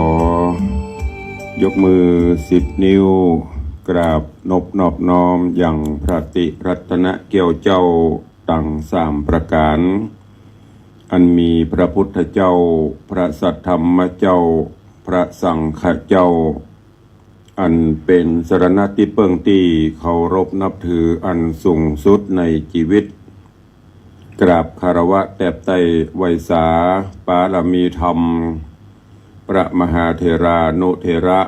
อยกมือ10 นิ้วกราบนอบน้อมอย่างพระติรัตนเกี่ยวเจ้าตั้ง3 ประการอันมีพระพุทธเจ้าพระสัทธรรมเจ้าพระสังฆเจ้าอันเป็นสรณะที่เปิงที่เคารพนับถืออันสูงสุดในชีวิตกราบคารวะแตบไตไวยสาปารมีธรรมพระมหาเถรานุเถระ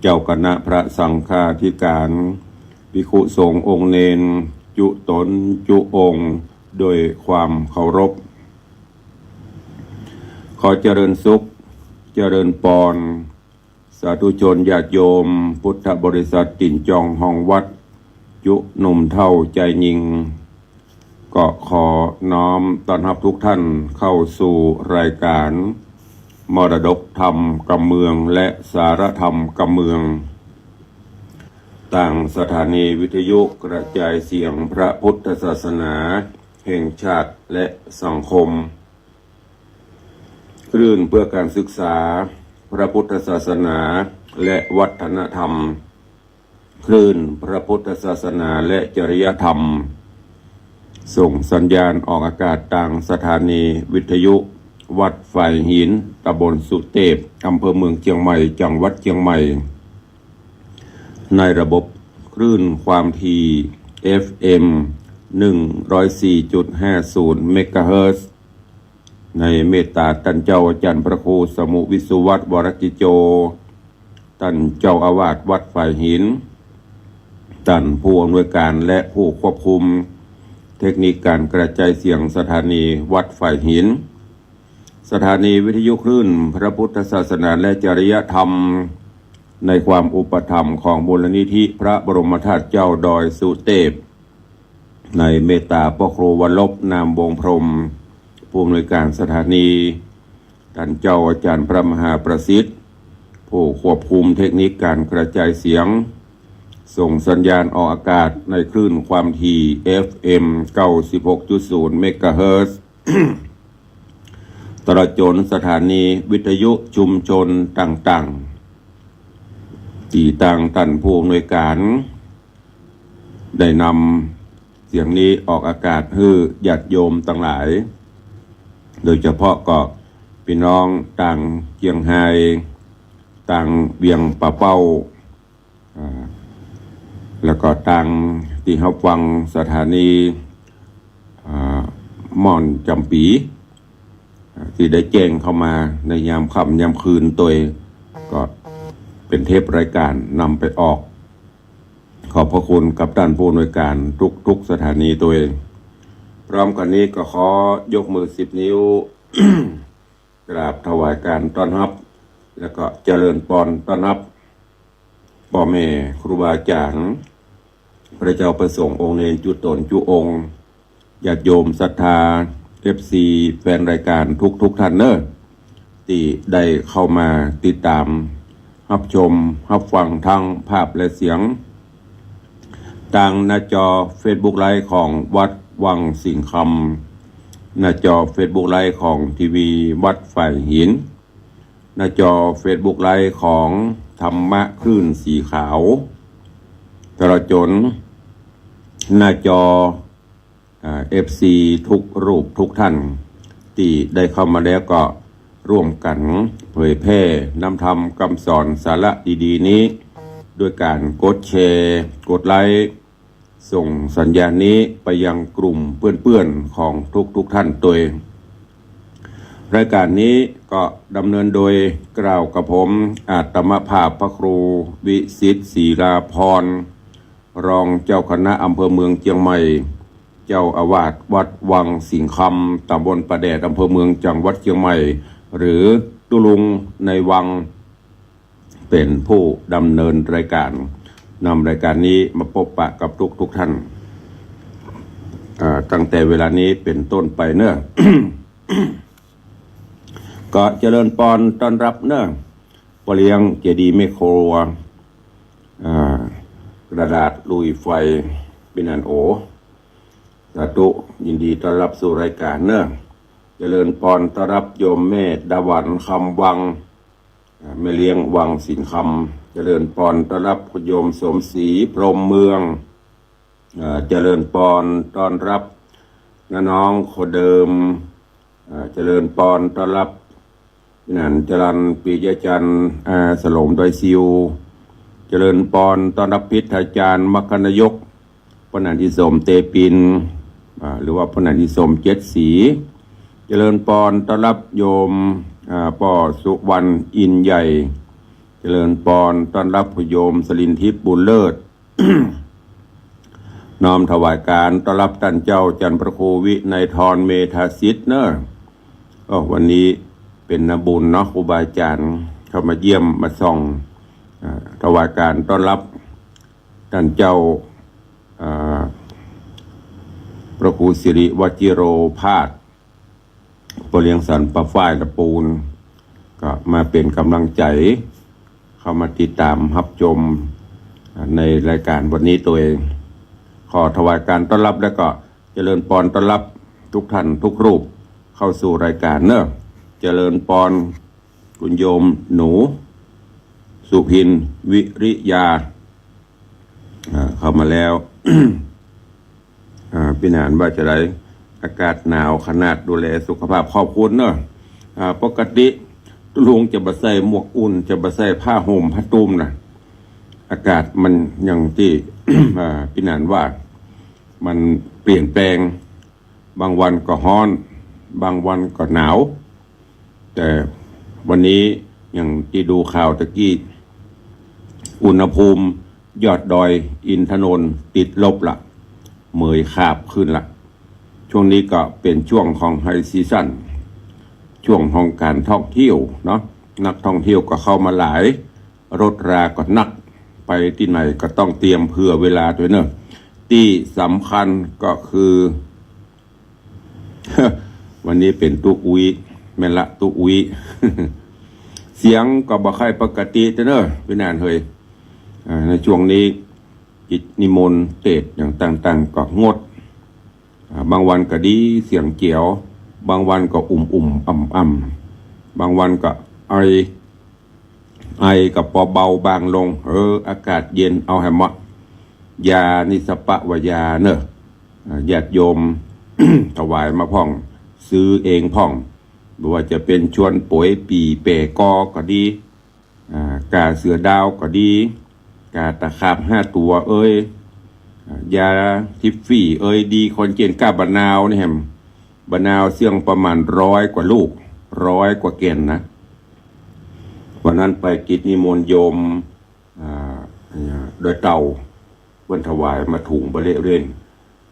เจ้าคณะพระสังฆาธิการภิกขุสงฆ์องค์เนนจุตนจุองค์โดยความเคารพขอเจริญสุขเจริญปอนสาธุชนญาติโยมพุทธบริษัทติ่นจองห้องวัดยุหนุ่มเท่าใจยิงก็ขอน้อมต้อนรับทุกท่านเข้าสู่รายการมรดกธรรมกำเมืองและสารธรรมกำเมืองต่างสถานีวิทยุกระจายเสียงพระพุทธศาสนาแห่งชาติและสังคมคลื่นเพื่อการศึกษาพระพุทธศาสนาและวัฒนธรรมคลื่นพระพุทธศาสนาและจริยธรรมส่งสัญญาณออกอากาศต่างสถานีวิทยุวัดฝ่ายหินตำบลสุเทพอำเภอเมืองเชียงใหม่จังหวัดเชียงใหม่ในระบบคลื่นความถี่ FM 104.50 เมกะเฮิรตซ์ในเมตตาท่านเจ้าอาจารย์พระครูสมุวิสุวัตรวรกิโจท่านเจ้าอาวาสวัดฝ่ายหินท่านผู้อำนวยการและผู้ควบคุมเทคนิคการกระจายเสียงสถานีวัดฝ่ายหินสถานีวิทยุคลื่นพระพุทธศาสนาและจริยธรรมในความอุปถัมภ์ของมูลนิธิพระบรมธาตุเจ้าดอยสุเทพในเมตตาพระครูวรลบนามวงพรหมผู้อำนวยการสถานีท่านเจ้าอาจารย์พระมหาประสิทธิ์ผู้ควบคุมเทคนิคการกระจายเสียงส่งสัญญาณออกอากาศในคลื่นความถี่ FM 96.0 เมกะเฮิรตซ์ ตลอดจนสถานีวิทยุชุมชนต่างๆที่ต่างท่านผู้อำนวยการได้นำเสียงนี้ออกอากาศให้ญาติโยมต่างหลายโดยเฉพาะก็พี่น้องต่างเชียงไฮ้ต่างเวียงป่าเป้าแล้วก็ต่างที่เขาฟังสถานีม่อนจำปีที่ได้แจ้งเข้ามาในยามค่ำยามคืนตัวก็เป็นเทปรายการนำไปออกขอบพระคุณกับท่านผู้อำนวยการทุกสถานีตัวพร้อมกันนี้ก็ขอยกมือ10 นิ้ว กราบถวายการต้อนรับแล้วก็เจริญพรต้อนรับพ่อแม่ครูบาอาจารย์พระเจ้าประสงค์องค์เนรจุตนจุองค์ญาติโยมศรัทธาFC แฟนรายการทุกท่านเนอะที่ได้เข้ามาติดตามรับชมรับฟังทั้งภาพและเสียงทางหน้าจอ Facebook ไลฟ์ของวัดวังสิงห์คำหน้าจอ Facebook ไลฟ์ของทีวีวัดฝ่ายหินหน้าจอ Facebook ไลฟ์ของธรรมะคลื่นสีขาวตลอดจนหน้าจอFC ทุกรูปทุกท่านที่ได้เข้ามาแล้วก็ร่วมกันเผยแพร่นำธรรมคำสอนสาระดีๆนี้ด้วยการกดแชร์กดไลค์ส่งสัญญาณนี้ไปยังกลุ่มเพื่อนๆของทุกท่านตัวรายการนี้ก็ดำเนินโดยกล่าวกับผมอาตมภาพพระครูวิสิทธิ์ศรีลาภรณ์รองเจ้าคณะอำเภอเมืองเชียงใหม่เจ้าอาวาสวัดวังสิงห์คำตำบลประแดดอำเภอเมืองจังหวัดเชียงใหม่หรือตุลุงในวังเป็นผู้ดำเนินรายการนำรายการนี้มาพบปะกับทุกท่านตั้งแต่เวลานี้เป็นต้นไปเนอะ ก็เจริญพรต้อนรับเนอะปเลี้ยงเจดีย์แม่ครัวกระดาษลุยไฟเป็นอันโอสาธุยินดีต้อนรับสู่รายการเนอะเจริญพรต้อนรับโยมแม่ดาวันคำวัง แม่เลี้ยงวังสินคำเจริญปอนต้อนรับคุณโยมสมศรีพรหมเมืองเจริญปอนต้อนรับน้องคนเดิมเจริญปอนต้อนรับนันจรันปียจันทร์สโลมดอยซิวเจริญปอนต้อนรับพิธาจารย์มคณายกพระนันทิสมเตปินหรือว่าพระนันทิสมเจ็ดสีเจริญปอนต้อนรับโยมป่อสุวรรณอินใหญ่เจริญปอนต้อนรับโยมสลินทิพย์บุญเลิศ น้อมถวายการต้อนรับท่านเจ้าจันทร์พระครูวินัยทรเมธาสิทธิ์เนอะวันนี้เป็นนบุญเนาะครูบาอาจารย์เข้ามาเยี่ยมมาส่องถวายการต้อนรับท่านเจ้าพระครูสิริวจิโรภาสปเลียงสันประฝ้ายตะปูนก็มาเป็นกำลังใจเข้ามาติดตามรับชมในรายการวันนี้ตัวเองขอถวายการต้อนรับแล้วก็เจริญปอนต้อนรับทุกท่านทุกรูปเข้าสู่รายการเนอะเจริญปอนคุณโยมหนูสุพินวิริยาเข้ามาแล้ว พี่นานว่าจะได้อากาศหนาวขนาดดูแลสุขภาพขอบคุณเนอะปกติตุลุงจะมาใส่หมวกอุ่นจะมาใส่ผ้าห่มผ้าตุ้มนะอากาศมันอย่างที่ พี่นานว่ามันเปลี่ยนแปลงบางวันก็ร้อนบางวันก็หนาวแต่วันนี้อย่างที่ดูข่าวตะกี้อุณหภูมิยอดดอยอินทนนท์ติดลบละเหมยขาบขึ้นละช่วงนี้ก็เป็นช่วงของไฮซีซั่นช่วงของการท่องเที่ยวเนาะนักท่องเที่ยวก็เข้ามาหลายรถราก็นักไปที่ไหนก็ต้องเตรียมเผื่อเวลาด้วยเนอะที่สำคัญก็คือ วันนี้เป็นตุอุยแม่ละตุอุย เสียงก็บ่ค่อยปกติเนอะพี่นานเฮยในช่วงนี้กิจนิมนต์เทศน์อย่างต่างๆก็งดบางวันก็ดีเสียงเกี่ยวบางวันก็อ่ำบางวันก็ไอกับพอเบาบางลงอากาศเย็นเอาให้เหมาะยานิสปะวายาเนอะญาติโยม ถวายมาพ่องซื้อเองพ่องไม่ว่าจะเป็นชวนป่วยปีเปกอก็ดีกาเสือดาวก็ดีกาตะขาบ5 ตัวยาทิฟฟี่ดีคนเกณฑ์ก้าบะนาวนี่แฮมบะนาวเสี่ยงประมาณ100 กว่าลูก100 กว่าเกณฑ์นะวันนั้นไปกิจนิมนต์โยมโดยเต่าเพิ่นถวายมาถุงบะเละเร่น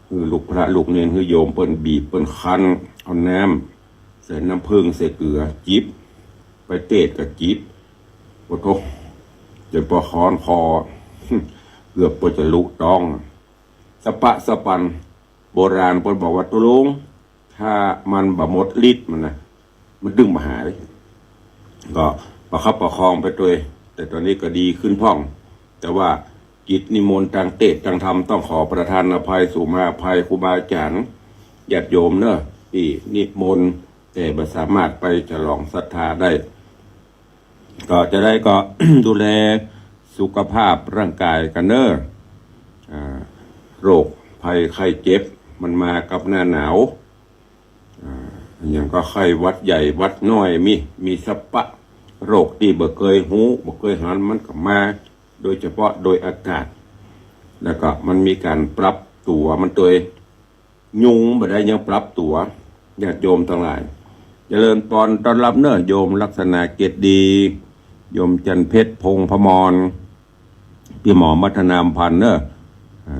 คือลูกพระลูกเนรคือโยมเปิ้นบีบเปิ้นคั้นเอาน้ำใส่น้ำผึ้งใส่เกลือจิบไปเตะกับจิบโอ้โหจนพอค้อนคอ เกือบปจะลุต้องสปะสปันโบราณเปิ้นบอกว่าตุลุงถ้ามันบะหมดฤทธิ์มันดึงมาหายก็ประคับประคองไปตัวแต่ตอนนี้ก็ดีขึ้นพ่องแต่ว่ากิจนิมนต์ทางเทศน์ทางธรรมต้องขอประทานอภัยสู่มาภัยครูบาอาจารย์ญาติโยมเนอะที่นิมนต์แต่ไม่สามารถไปฉลองศรัทธาได้ก็จะได้ก็ ดูแลสุขภาพร่างกายกันเนอะโรคภัยไข้เจ็บมันมากับหน้าหนาวอย่างก็ไข้หวัดใหญ่หวัดน้อยมีสปะโรคที่บ่เคยหูบ่เคยหันมันก็มาโดยเฉพาะโดยอากาศแล้วก็มันมีการปรับตัวมันตัวยุงบ่ได้ยังปรับตัวญาติโยมทั้งหลายเจริญปอนต้อนรับเนอะโยมลักษณะเกตดีโยมจันเพชรพงษ์พมรพี่หมอมัฒนามพันธ์เนอะ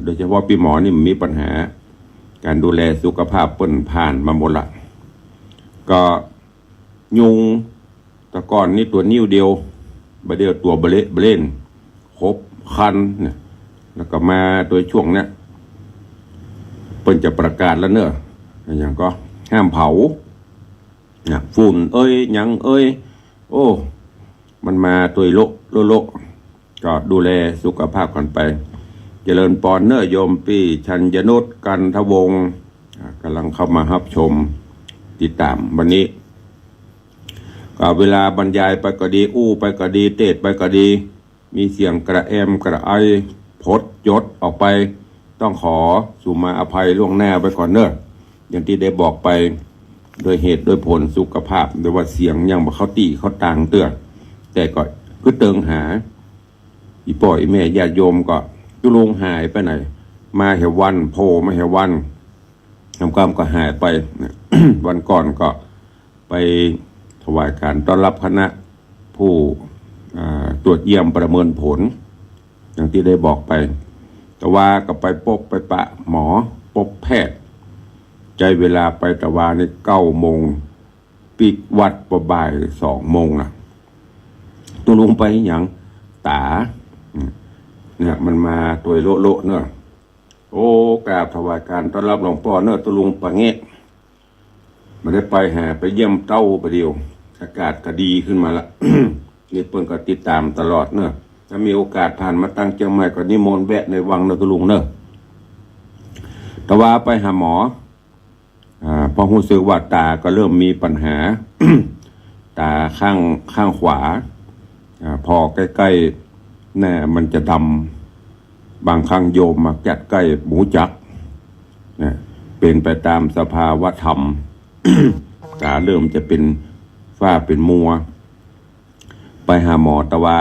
โดยเฉพาะพี่หมอนี่มีปัญหาการดูแลสุขภาพเปิ้นผ่านมาหมดละก็ยุงตะก่อนนี่ตัวนิ้วเดียวบะเดียวตัวเบลนครบคันเนี่ยแล้วก็มาโดยช่วงเนี้ยเปิ้นจะประกาศแล้วเนอะอย่างก็ห้ามเผาฝุ่นหยังโอ้มันมาตัวโลก็ดูแลสุขภาพกันไปเจริญปอนเนอะโยมพี่ชัญญนุชกันทวงศ์กำลังเข้ามารับชมติดตามวันนี้ ก็เวลาบรรยายไปก็ดีอู้ไปก็ดีเทศไปก็ดีมีเสียงกระแอมกระไอพดยศออกไปต้องขอสุมาอภัยล่วงหน้าไปก่อนเนอะอย่างที่ได้บอกไปโดยเหตุโดยผลสุขภาพโดยว่าเสียงยังบ่เขาตีเขาต่างเตือนแต่ก็คือเติงหาอีป่อยแม่ญาติโยมก็ตุลุงหายไปไหนมาเหวันโพมาเหวันทำกรรมก็หายไป วันก่อนก็ไปถวายการต้อนรับคณะผู้ตรวจเยี่ยมประเมินผลอย่างที่ได้บอกไปแต่ว่าก็ไปพบไปปะหมอพบแพทย์ใจเวลาไปแต่ว่าใน9 โมงปิดวัดประบ่าย2 โมงนะตัวลุงไปอย่างตาเนี่ยมันมาตัวโลเนอะโอ้กราบถวายการต้อนรับหลวงพ่อเนอะตัวลุงปะเงะมาได้ไปหาไปเยี่ยมเต้าประเดียวอากาศก็ดีขึ้นมาละ นี่เปิ้นก็ติดตามตลอดเนอะถ้ามีโอกาสผ่านมาตั้งเชียงใหม่ก็นิมนต์แวะในวังเนอะตัวลุงเนอะแต่ว่าไปหาหมอพอรู้สึกว่าตาก็เริ่มมีปัญหา ตาข้างขวาพอใกล้ๆแน่มันจะดำบางครั้งโยมมาจัดใกล้หมูจักนะเป็นไปตามสภาวะธรรม กาเริ่มจะเป็นฝ้าเป็นมัวไปหาหมอแต่ว่า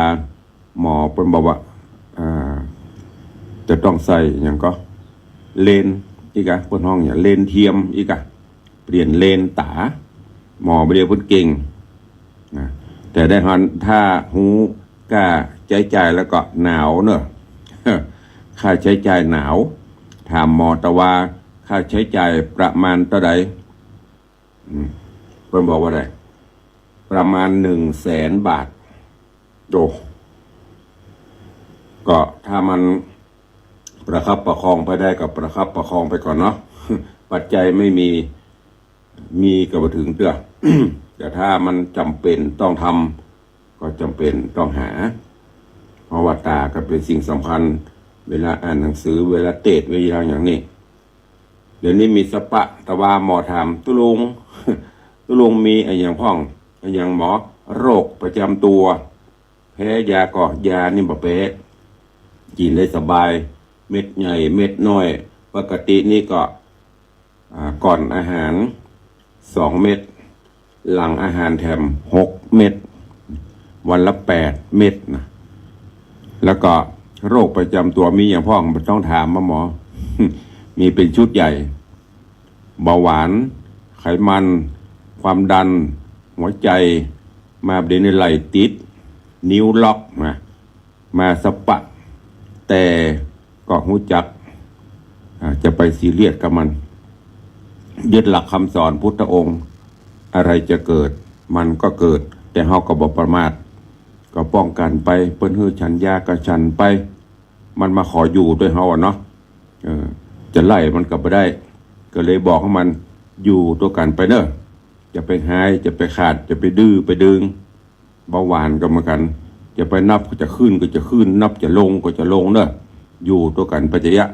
หมอเป็นบอกว่าจะต้องใส่อย่างก็เลนอีกอะเพิ่นห้องอย่างเลนเทียมอีกอะเปลี่ยนเลนตาหมอไปเรียกเพิ่นเก่งนะแต่ได้หันถ้าหูกล้าใจแล้วก็หนาวเนอะ ค่าใช้จ่ายหนาวถามหมอแต่ว่าค่าใช้จ่ายประมาณเท่าใดเพิ่นบอกว่าไดประมาณ100,000 บาทโดก็ถ้ามันประคับประคองไปได้กับประคับประคองไปก่อนเนาะ ปัจจัยไม่มีก็บ่ถึงเตื้อ แต่ถ้ามันจำเป็นต้องทำก็จำเป็นต้องหาเพราะว่าตาก็เป็นสิ่งสำคัญเวลาอ่านหนังสือเวลาเทศน์เวลาอย่างนี้เดี๋ยวนี้มีสปะตะวาหมอถามตุลุง ตุลุงมีอะไรอย่างพ่องอะไรอย่างหมอโรคประจำตัวแพ้ยาก็ยานี่บ่แพ้กินได้สบายเม็ดใหญ่เม็ดน้อยปกตินี่ก็ก่อนอาหาร2 เม็ดหลังอาหารแถม6 เม็ดวันละ8 เม็ดนะแล้วก็โรคประจำตัวมีอย่างพ่องไม่ต้องถามหมอ มีเป็นชุดใหญ่เบาหวานไขมันความดันหัวใจมาเดนไหลติดนิ้วล็อกมาสปะแต่ก็หูจักจะไปซีเรียสกับมันยึดหลักคำสอนพุทธองค์อะไรจะเกิดมันก็เกิดแต่เฮาก็บ่ประมาทก็ป้องกันไปเปิ้นฮื้อฉันยาก็ฉันไปมันมาขออยู่ด้วยเฮาเนาะจะไล่มันก็บ่ได้ก็เลยบอกให้มันอยู่ตัวกันไปเด้อจะไปหายจะไปขาดจะไปดื้อไปดึงเบาหวานก็เหมือนกันจะไปนับก็จะขึ้นก็จะขึ้นนับจะลงก็จะลงเด้ออยู่ตัวกันปัจจยะ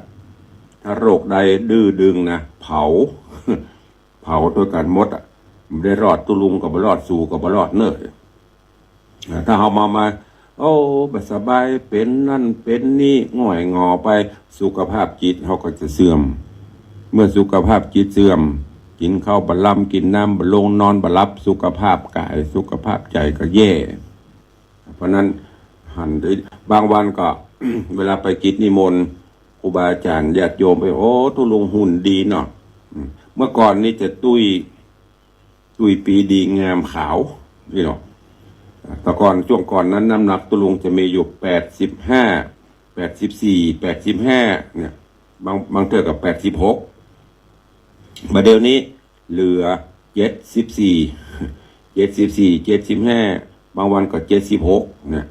ถ้าโรคใดดื้อดึงนะเผา เผาตัวกันหมดอ่ะไม่ได้รอดตุลุงก็บ่รอดสู่ก็บ่รอดเนอะถ้าเฮามาโอ้บ่สบายเป็นนั่นเป็นนี่ง่อยงอไปสุขภาพจิตเฮาก็จะเสื่อมเมื่อสุขภาพจิตเสื่อมกินข้าวบ่ล่ำกินน้ำบ่ลงนอนบ่หลับสุขภาพกายสุขภาพใจก็แย่เพราะนั้นหันบางวันก็ เวลาไปกิจนิมนต์ครูบาอาจารย์ญาติโยมไปโอ้ตุลุงหุ่นดีเนาะเมื่อก่อนนี่จะตุ้ยปีดีงามขาวนี่เนาะแต่ก่อนช่วงก่อนนั้นน้ำหนักตุลุงจะมีอยู่85 84 85เนี่ยบางเทื่อกับ86บัดเดี๋ยวนี้เหลือ74 75บางวันก็76เนี่ย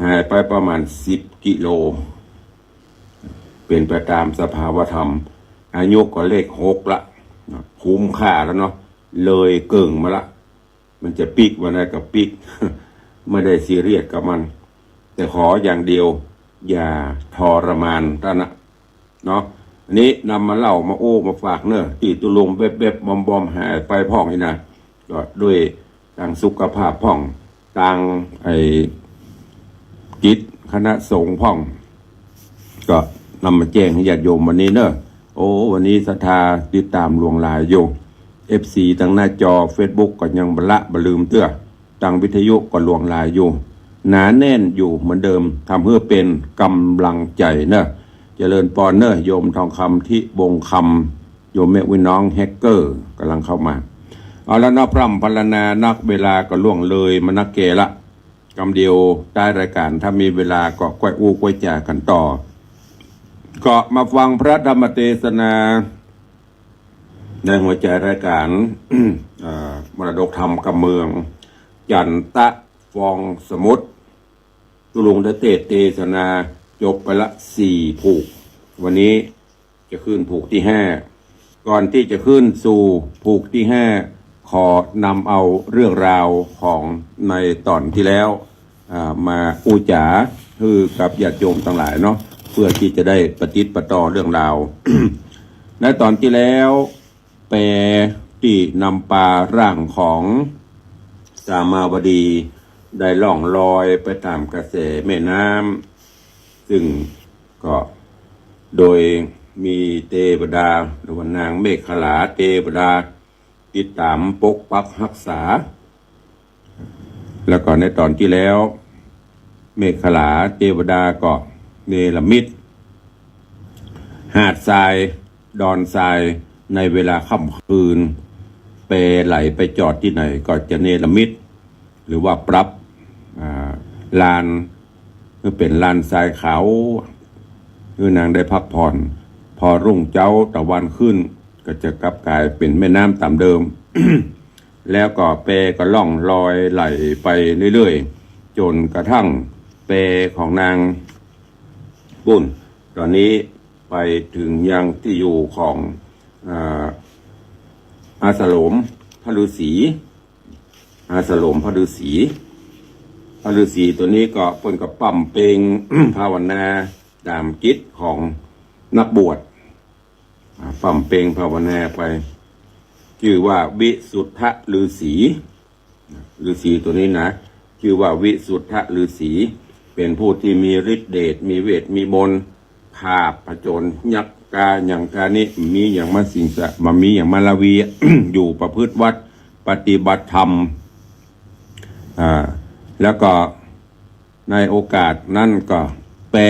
หายไปประมาณ10 กิโลเป็นไปตามสภาวธรรมอายุก็เลข6ละคุ้มค่าแล้วเนาะเลยเกิ่งมาละมันจะปิกวันไหนกับปิก ไม่ได้ซีเรียสกับมันแต่ขออย่างเดียวอย่าทรมานท่านนะเนาะอันนี้นำมาเล่ามาโอ้มาฝากเนอะตีตุลงเบบๆบอมหายไปพ่องนี่นะก็ด้วย ต่างสุขภาพพ่องต่างกิจคณะสงฆ์พ่องก็นำมาแจ้งให้ญาติโยมวันนี้เนอะโอ้วันนี้ศรัทธาติดตามลวงลายโย FC ตั้งหน้าจอ Facebook ก็ยังบลืมเตื้อตั้งวิทยุก็ลวงลายอยู่หนาแน่นอยู่เหมือนเดิมทำเพื่อเป็นกำลังใจเนอะเจริญปอนเนอะโยมทองคำที่วงคำโยมแม่วิน้องแฮกเกอร์กำลังเข้ามาเอาแล้วนับพร่ำพรรณนานักเวลาก็ล่วงเลยมานักเกละกำเดียวได้รายการถ้ามีเวลาก็ก้อยอู้ก้อยจ่ากันต่อก็มาฟังพระธรรมเทศนาในหัวใจรายการ มรดกธรรมกับเมืองจันตะฟองสมุทรตุลุงได้เทศนาจบไปละ4ผูกวันนี้จะขึ้นผูกที่5ก่อนที่จะขึ้นสู่ผูกที่5ขอนำเอาเรื่องราวของในตอนที่แล้วมาอูจ๋าคือกับญาติโยมทั้งหลายเนาะเพื่อที่จะได้ปฏิติดประต่อเรื่องราว ในตอนที่แล้วแปลที่นำปลาร่างของสามาวดีได้ล่องลอยไปตามกระแสแม่น้ำซึ่งก็โดยมีเทวดาหรือว่านางเมขลาเทวดาติดตามปกปักรักษาแล้วก็ในตอนที่แล้วเมขลาเทวดาก็เนรมิตหาดทรายดอนทรายในเวลาค่ำคืนไปไหลไปจอดที่ไหนก็จะเนรมิตหรือว่าปรับลานคือเป็นลานทรายขาวคือนางได้พักผ่อนพอรุ่งเจ้าตะวันขึ้นก็จะกลับกลายเป็นแม่น้ำตามเดิม แล้วก็เปก็ล่องลอยไหลไปเรื่อยๆจนกระทั่งเปของนางบุญตอนนี้ไปถึงยังที่อยู่ของอาสโลมพระฤาษีอาสโลมพระฤาษีตัวนี้ก็เพิ่นกับปั๊มเพลง ภาวนาตามกิจของนักบวชปั๊มเพลงภาวนาไปชื่อว่าวิสุทธฤาษีตัวนี้นะชื่อว่าวิสุทธฤาษีเป็นผู้ที่มีฤทธิเดชมีเวทมีมนต์ภาพผจญยักษ์กาอย่างกานี้มีอย่างมาสิงสะมามีอย่างมาลาวี อยู่ประพฤติวัดปฏิบัติธรรมแล้วก็ในโอกาสนั้นก็แปล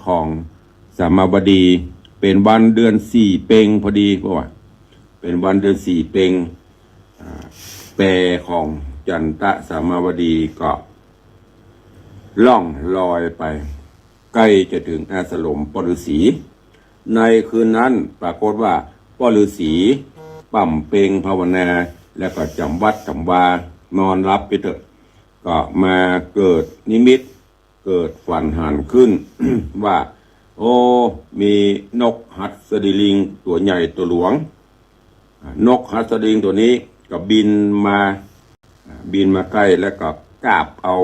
ของสามาวดีเป็นวันเดือน4เพ็งพอดีเพราะว่าเป็นวันเดือน4เพ็งแปลของจันตะสามาวดีก็ล่องลอยไปใกล้จะถึงอาสลมปฤษีในคืนนั้นปรากฏว่าปฤษีปั๊มเพลงภาวนาแล้วก็จำวัดจำวานอนรับไปเถอะก็มาเกิดนิมิตเกิดฝันหันขึ้น ว่าโอ้มีนกหัสดีลิงตัวใหญ่ตัวหลวงนกหัสดีลิงตัวนี้ก็บินมาใกล้แล้วก็กาบเอา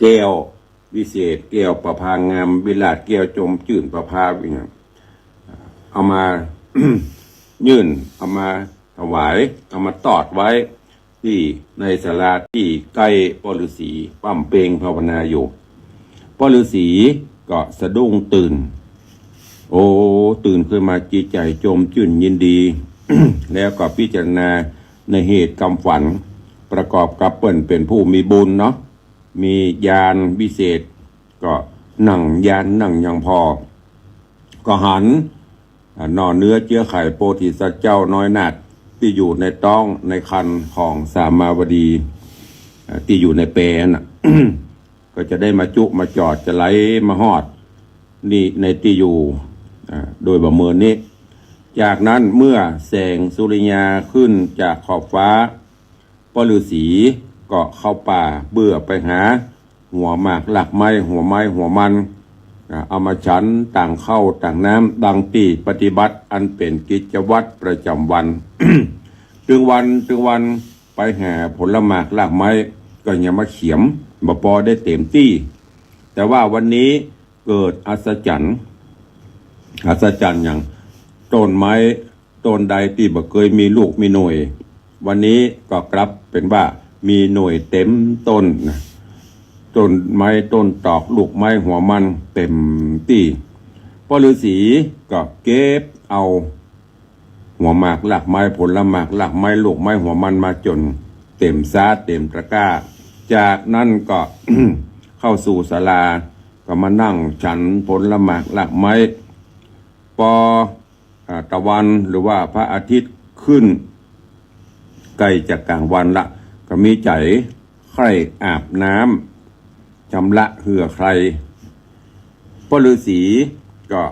แก้ววิเศษแก้วประภางามวิลาศแก้วจมจื่นประภาวิงเอามา ยื่นเอามาถวายเอามาตอดไว้ที่ในศาลาที่ใกล้ปฤษีปั๊มเพลงภาวนาอยู่ปฤษีก็สะดุ้งตื่นโอ้ตื่นขึ้นมาจิตใจจมจื่นยินดี แล้วก็พิจารณาในเหตุกรรมฝันประกอบกับเปิ้นเป็นผู้มีบุญเนาะมีญาณวิเศษก็นั่งญาณนั่งยังพอก็หันนอเนื้อเจื้อไข่โพธิสัตว์เจ้าน้อยนาดที่อยู่ในต้องในคันของสามาวดีที่อยู่ในเปรน่ะ ก็จะได้มาจุมาจอดจะไหลมาฮอดนี่ในที่อยู่โดยประเมินนี้จากนั้นเมื่อแสงสุริยาขึ้นจากขอบฟ้าปฤษีก็เข้าป่าเบื่อไปหาหัวหมากหลักไม้หัวมันเอามาฉันต่างเข้าต่างน้ำดังตีปฏิบัติอันเป็นกิจวัตรประจำวัน ถึงวันไปหาผลหมากหลักไม้ก็ยังมาเขียมบ่พอได้เต็มที่แต่ว่าวันนี้เกิดอัศจรรย์อย่างต้นไม้ต้นใดที่บ่เคยมีลูกมีหน่วย วันนี้ก็กลับเป็นว่ามีหน่วยเต็มต้นนะต้นไม้ต้นตอกลูกไม้หัวมันเต็มที่พ่อฤาษีก็เก็บเอาหัวหมากหลักไม้ผลหมากหลักไม้ลูกไม้หัวมันมาจนเต็มซาเต็มตะกร้าจากนั้นก็ เข้าสู่ศาลาก็มานั่งฉันผลหมากหลักไม้ปอตะวันหรือว่าพระอาทิตย์ขึ้นใกล้จากกลางวันละก็มีใจใครอาบน้ำชำระเหือใครพ่อฤาษีก็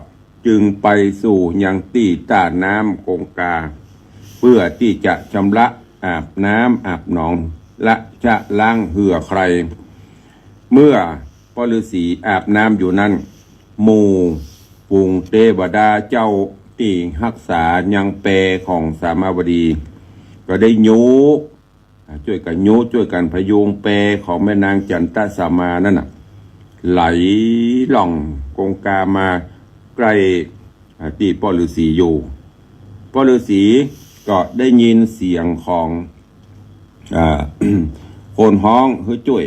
จึงไปสู่ยังตีต้าน้ำคงกาเพื่อที่จะชำระอาบน้ำอาบหนองและจะล้างเหือใครเมื่อพ่อฤาษีอาบน้ำอยู่นั้นหมู่ปุงเทวดาเจ้าที่รักษายังเปของสามาวดีก็ได้ยุช่วยกันยุช่วยกันพยุงเปของแม่นางจันตสามานั่นน่ะไหลล่องกงกามาใกล้ที่พ่อฤาษีอยู่พ่อฤาษีก็ได้ยินเสียงของคนฮ้องเฮ้ยจุ้ย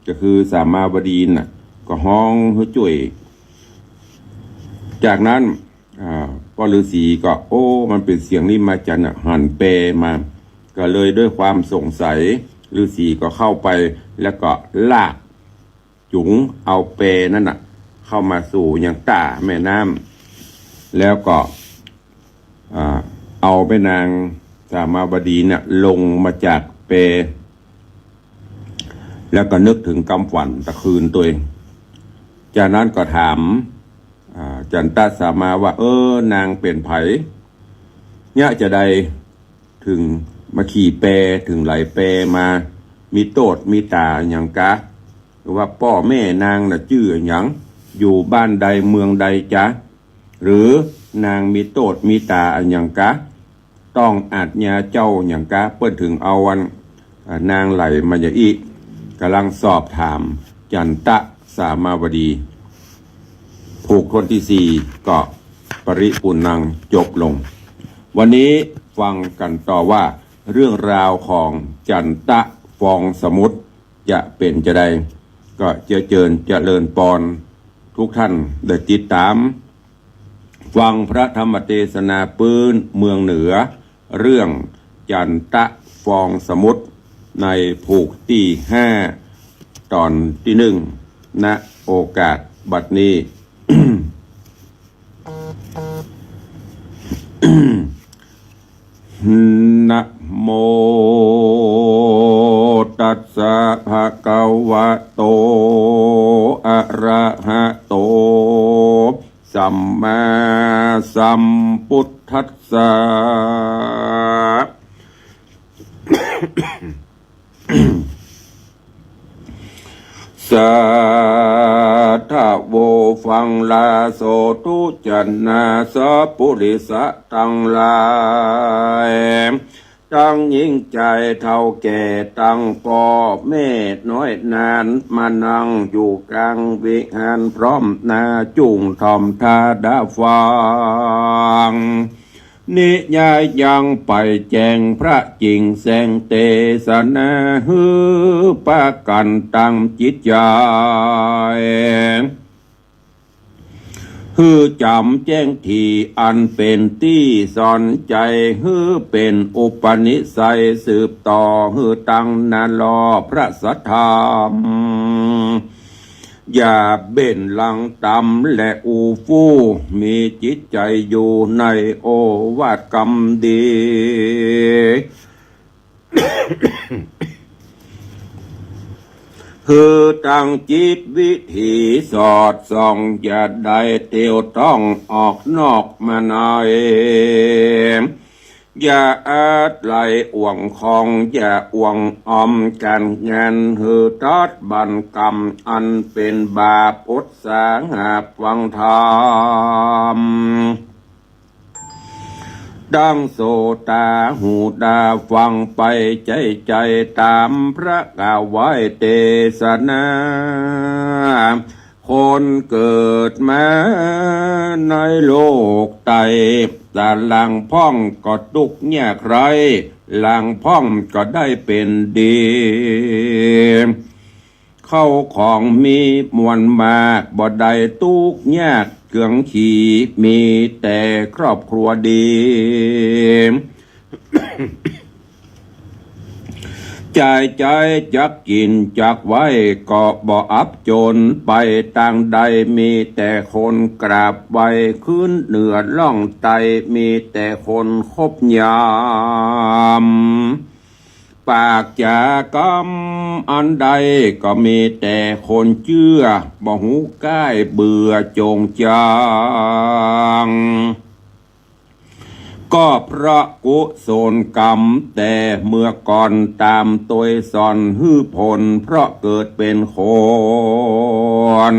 ก็คือสามาวดีน่ะก็ฮ้องเฮ้ยจุ้ยจากนั้นพ่อฤาษีก็มันเป็นเสียงนี้มาจากหันเปมาก็เลยด้วยความสงสัยฤาษีก็เข้าไปแล้วก็ลากจุงเอาเปนั่นน่ะเข้ามาสู่ยังตาแม่น้ำแล้วก็เอาแม่นางสามาวดีเนี่ยลงมาจากเปแล้วก็นึกถึงกำฝันตะคืนตัวเองจากนั้นก็ถามจันตสามาว่านางเป็นไผเนี่ยจะได้ถึงมาขี่เปถึงไหลเปมามีโตดมีตาอย่างกะหรือว่าพ่อแม่นางน่ะชื่ออย่างอยู่บ้านใดเมืองใดจ๊ะหรือนางมีโตดมีตาอย่างกะต้องอาจญาเจ้าอย่างกะเปิ้นถึงเอาวันนางไหลมาอย่างอีกำลังสอบถามจันตสามาวดีผูกคนที่สี่ก็ปริปุนังจบลงวันนี้ฟังกันต่อว่าเรื่องราวของจันตะฟองสมุทรจะเป็นจะใดก็เจริญปอนทุกท่านได้ติดตามฟังพระธรรมเทศนาปืนเมืองเหนือเรื่องจันตะฟองสมุทรในผูกที่5ตอนที่1ณโอกาสบัดนี้ นะโมตัสสะภะคะวะโตอะระหะโตสัมมาสัมพุทธัสสะ สัทธโวฟังลาโสทุจันนาสัพพุริสะทั้งหลายทั้งหญิงใจเท่าแก่ตั้งพ่อแม่น้อยนานมานั่งอยู่กลางวิหารพร้อมหน้าจุงทอมทาดาฟังนิยายยังไปแจงพระจริงแสงเตสนาฮือปะกันตั้งจิตใจฮือจำแจ้งทีอันเป็นที่สอนใจฮือเป็นอุปนิสัยสืบต่อฮือตั้งนานรอพระสัทธรรมอย่าเบ่นหลังต่ำและอูฟู่มีจิตใจอยู่ในโอวาทกรรมดี คือตั้งจิตวิถีสอดส่องอย่าได้เตียวต้องออกนอกมาหน่อยอย่าอาจไหลอ่วงของอย่าอ่วงอมกันงานหือทอดบันกรรมอันเป็นบาปอุตสาหะฟังธรรมดังโสตาหูดาฟังไปใจตามพระกล่าวไว้เทศนาคนเกิดมาในโลกไตตาลังพ่องก็ตุกเนี่ยใคร หลังพ่องก็ได้เป็นดีเข้าของมีมวลมากบ่ได้ตุกยากเกืองขี่มีแต่ครอบครัวดีใจจักกินจักไว้ก็บ่อับจนไปต่างใดมีแต่คนกราบไว้ขึ้นเหนือล่องไตมีแต่คนคบยามปากจากำอันใดก็มีแต่คนเชื่อบ่หูใกล้เบื่อจงจางก็เพราะกุศลกรรมแต่เมื่อก่อนตามตัวสอนหื้อผลเพราะเกิดเป็นคน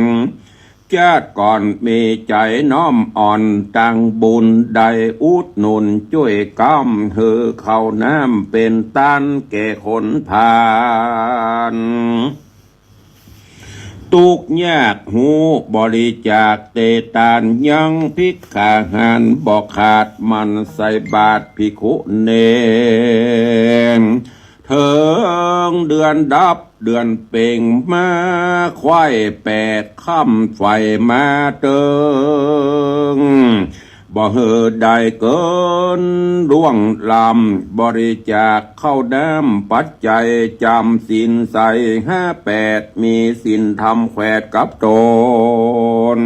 ชาติก่อนมีใจน้อมอ่อนตั้งบุญได้อุดหนุนช่วยกำเธอเข้าน้ำเป็นตันแก่คนผ่านตุกยากหูบริจาคเตตานยังพิกขาหารบอกขาดมันใส่บาทภิกขุเนรเถิงเดือนดับเดือนเป่งมาควายแปดค่ำไฟมาเติงบ่เหือได้เกินร่วงลำบริจาคเข้าน้ำปัจจัยจำสินใส่58มีสินทำแขวดกับตน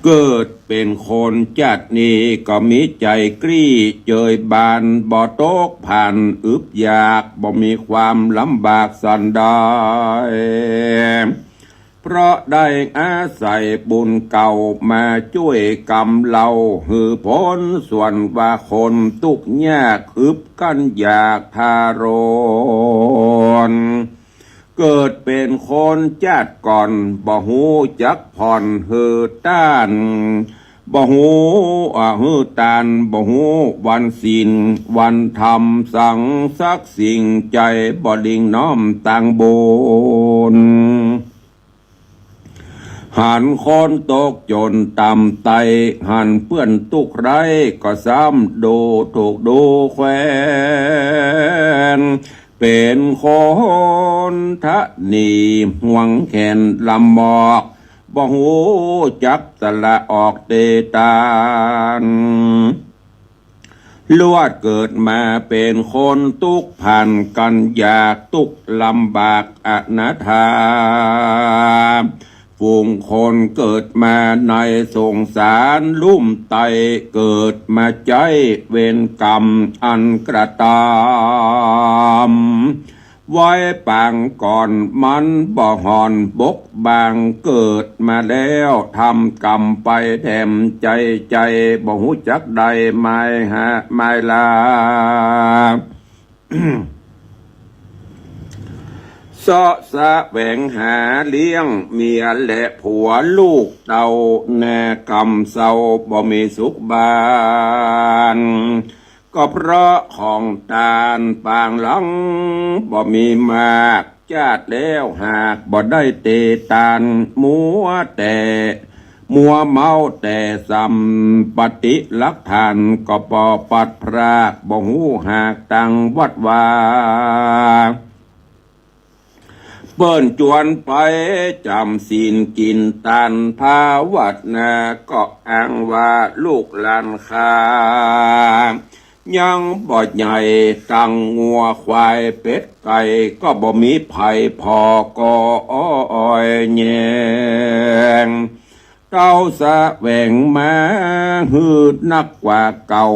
เกิดเป็นคนจัดนี้ก็มีใจกรี้เจยบานบ่ตกผ่านอึบอยากบ่มีความลำบากสันใดเพราะได้อาศัยบุญเก่ามาช่วยกำเราหือพ้นส่วนว่าคนทุกข์ยากอึบกันอยากทารนเกิดเป็นคนชาติก่อนบ่หูจักผ่อนหือต้านบ่หูหือตานบ่หูวันศีลวันธรรมสั่งสักสิ่งใจบ่ดิ่งน้อมต่างบุญหันคนตกจนต่ำไตหันเพื่อนตุกไรก็ซ้ำดูถูกดูแควนเป็นคนทะนีห่วงแขนลำบอกบ่หูจับสละออกเตตานลวดเกิดมาเป็นคนตุกผ่านกันอยากตุกลำบากอนาถาฝูงคนเกิดมาในสงสารลุ่มไตเกิดมาใจเวรกรรมอันกระตามไว้ปางก่อนมันบ่หอนบกบางเกิดมาแล้วทำกรรมไปแถมใจบ่หูจักใดไม่หาไม่ลา เสาะแสวงหาเลี้ยงเมียและผัวลูกเต่าแน่กำเศร้าบ่มีสุขบานก็เพราะของตาลปางหลังบ่มีมากจาดแล้วหากบ่ได้เตตานมัวเมาแต่สัมปติลักฐานก็ปอปัดพรากบ่หูหากตังวัดวาเปิ้นจวนไปจำศีลกินตันภาวัดนาก็อ้างว่าลูกหลานคายังบ่ใหญ่ตั้งงัวควายเป็ดไก่ก็บ่มีไผพอก็อ้อยแยงเต้าสะแหวงมาหืดนักกว่าเก่า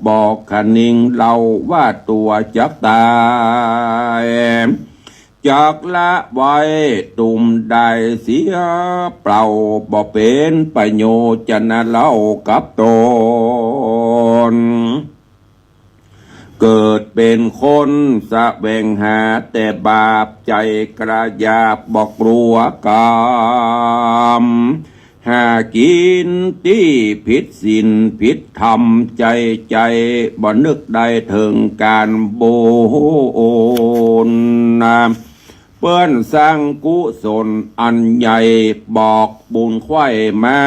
บอกขนิ่งเล่าว่าตัวจักตายจากละไว้ตุ่มได้เสียเปล่าบ่เป็นประโยชน์จะน่าเล่ากับตนเกิดเป็นคนแสวงหาแต่บาปใจกระยาบบอกกลัวกรรมหากินที่ผิดศีลผิดธรรมใจบ่นึกได้ถึงการบุญเปิ้นสร้างกุศลอันใหญ่บอกบุญไข่มา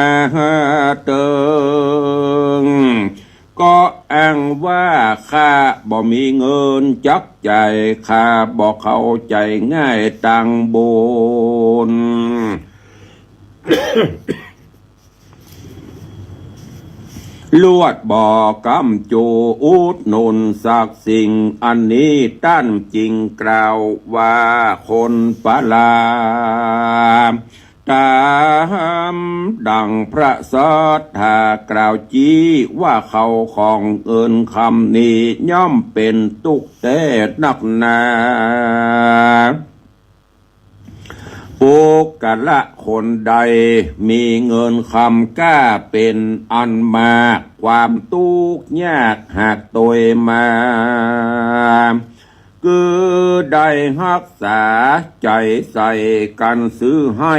เติง ก็อ้างว่าข้าบ่มีเงินจักใจข้าบ่เข้าใจง่ายตังโบน ลวดบ่อกำโจอุดหนุนสักสิ่งอันนี้ต้านจริงกล่าวว่าคนปะลาตามดังพระสัทธากล่าวจี้ว่าเขาของเอินคำนี้ย่อมเป็นตุกเตนักหนาโอกะละคนใดมีเงินคำกล้าเป็นอันมากความทุกข์ยากหากตัวมาคือได้รักษาใจใส่กันซื้อให้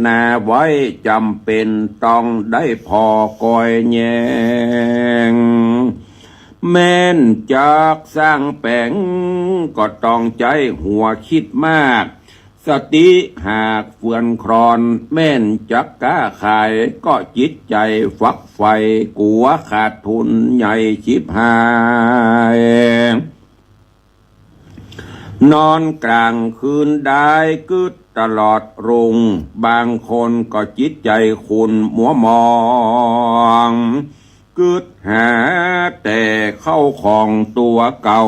นาไว้จำเป็นต้องได้พอกอยแยงแม่นจากสร้างแปลงก็ต้องใจหัวคิดมากสติหากเฟื่อนครอนแม่นจักกล้าขายก็จิตใจฝักไฟกลัวขาดทุนใหญ่ชิบหายนอนกลางคืนได้กึดตลอดรุงบางคนก็จิตใจคุณมัวมองกึดหาแต่เข้าของตัวเก่า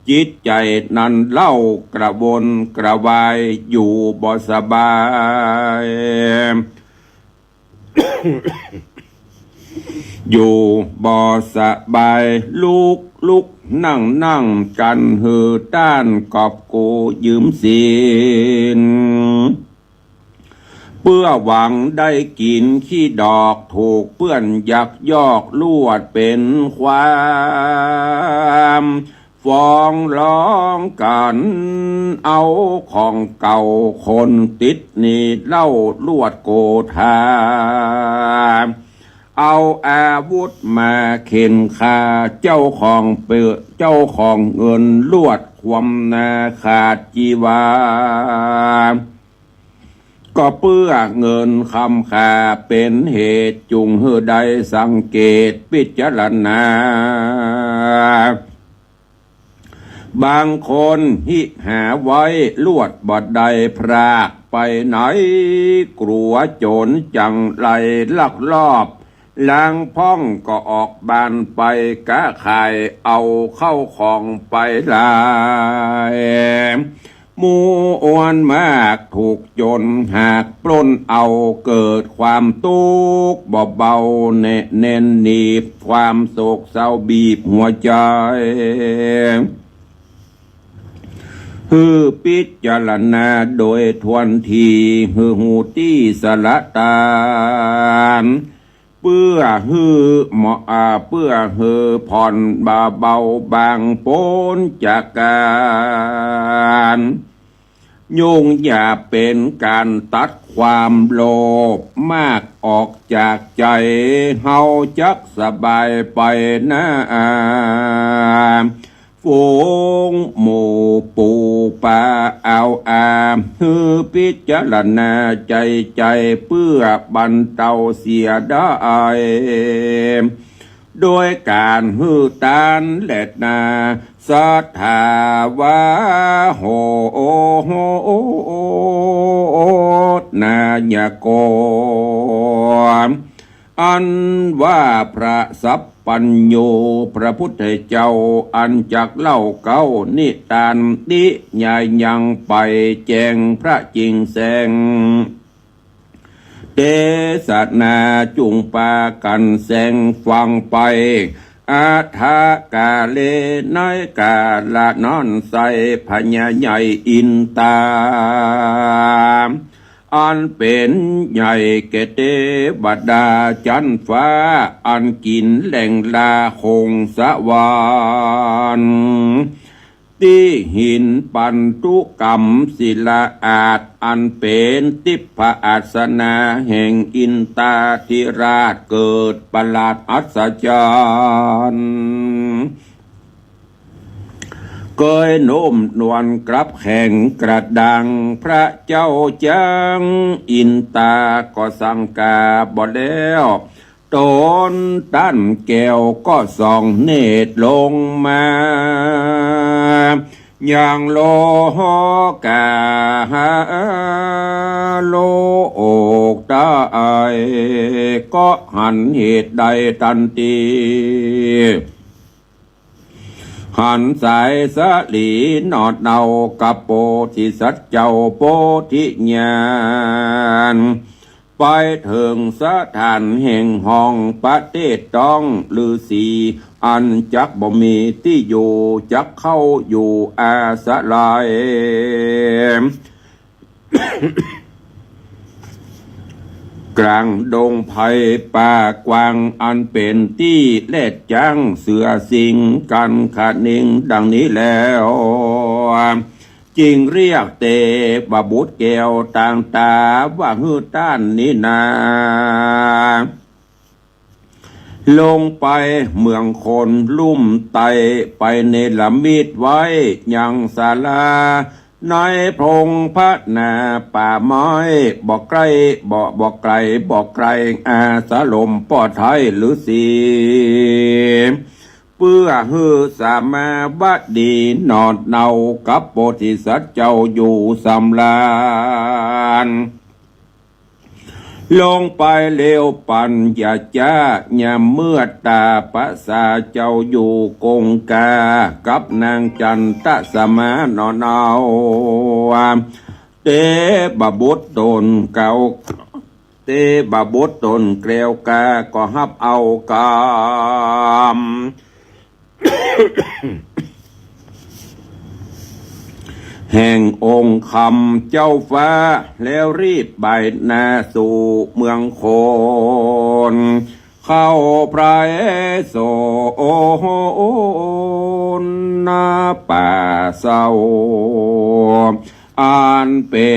จิตใจนั้นเล่ากระวนกระวายอยู่บ่สบาย อยู่บ่สบายลุกนั่งกันหือต้านกอบกูยืมสินเพื่อหวังได้กินขี้ดอกถูกเปื้อนยักยอกลวดเป็นความฟ้องร้องกันเอาของเก่าคนติดนี่เล่าลวดโกธาเอาอาวุธมาเข็นฆ่าเจ้าของเจ้าของเงินลวดความนาขาดจีวาก็เพื่อเงินคำขาเป็นเหตุจุงให้ได้สังเกตพิจารณาบางคนหิหาไว้ลวดบดใดพรากไปไหนกลัวโจรจังไรลักลอบล้างพ้องก็ออกบานไปกะขายเอาเข้าของไปลายหมู่อ้วนมากถูกโจรหากปล้นเอาเกิดความทุกข์เบาๆเน้นหนีบความโศกเศร้าบีบหัวใจฮือพิจารณาโดยทวนทีฮือหูตี้สละตานเพื่อฮือเหมาะเพื่อฮือผ่อนเบาบางพ้นจากการยุ่งอย่าเป็นการตัดความโลภมากออกจากใจเฮาจักสบายไปนะฝูงหมู่ปูปลาเอาฮือพิจารณาใจเพื่อบรรเทาเสียได้โดยการฮือตานและนาสัทธาวาโหนายโกอันว่าพระสัพปัญโยพระพุทธเจ้าอันจักเล่าเก้านิทานดิญายังไปแจงพระจริงแสงเทศนาจุงปากันแสงฟังไปอาทากาเลน้อยกาละนอนใสพญาใหญ่อินตาอันเป็นใหญ่แก่เทวดาจันฟ้าอันกินแหล่งลาคงสวรรค์ที่หินปันตุกรรมศิลาอาจอันเป็นทิพอาสนาแห่งอินตาธิราชเกิดประหลาดอัศจรรย์เกยโน้มนวลกลับแข่งกระดังพระเจ้าจังอินตาก็สังกาบ่แล้ว ตนตั้นแก้วก็ส่องเนตรลงมาอย่างโลกาโลกตายก็หันเหตุใดทันทีหันสายสลีนอดเนากับโพธิสัตว์เจ้าโพธิญาณไปถึงสถานแห่งห้องประเทศต้องฤาษีอันจักบ่มีที่อยู่จักเข้าอยู่อาศัย กลางดงไผ่ป่ากวางอันเป็นที่เล็ดจังเสือสิงกันขาดนิ่งดังนี้แล้วจึงเรียกเตบะบุตรแก้วต่างตาว่าฮือต้านนี้นาลงไปเมืองคนลุ่มไตไปในละมิดไว้ยังศาลาในพงพระนาป่าไม้บอกไกลบอกไกลบอกไกลอาสาลมปอดไทยหรือสีเพื่อฮือสามาบดีนอดเนากับโพธิสัตว์เจ้าอยู่สำลานลงไปเลวปัญญาจ้ายามเมื่อตาปะสาเจ้าอยู่กงกากับนางจันตะสมานอนเอาเตบะบุตรตนเก่าเตบะบุตรตนเกลียวกาก็ฮับเอากามแห่งองค์คำเจ้าฟ้าแล้วรีบใบหน้าสู่เมืองโคนเข้าพระโสนาป่าเศร้าอ่านเป็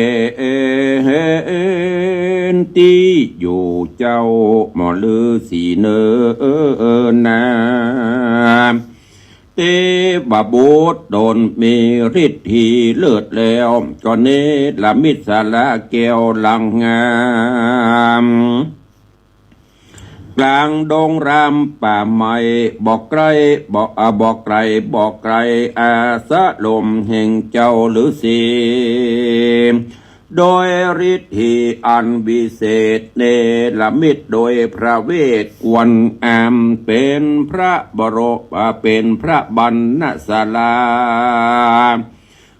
นที่อยู่เจ้าหมอลือสีเนนาเตบะบุตรโดนมีฤทธิ์ที่เลิศแล้วก็เนละมิตรสาระแก้วลังงามกลางดงรามป่าไม้บอกไกลบอกไกลบอกไกลอาสะลมแห่งเจ้าฤาษีโดยฤทธิ์อันวิเศษเนรมิตโดยพระเวทกวนอามเป็นพระบรมเป็นพระบรรณศาลา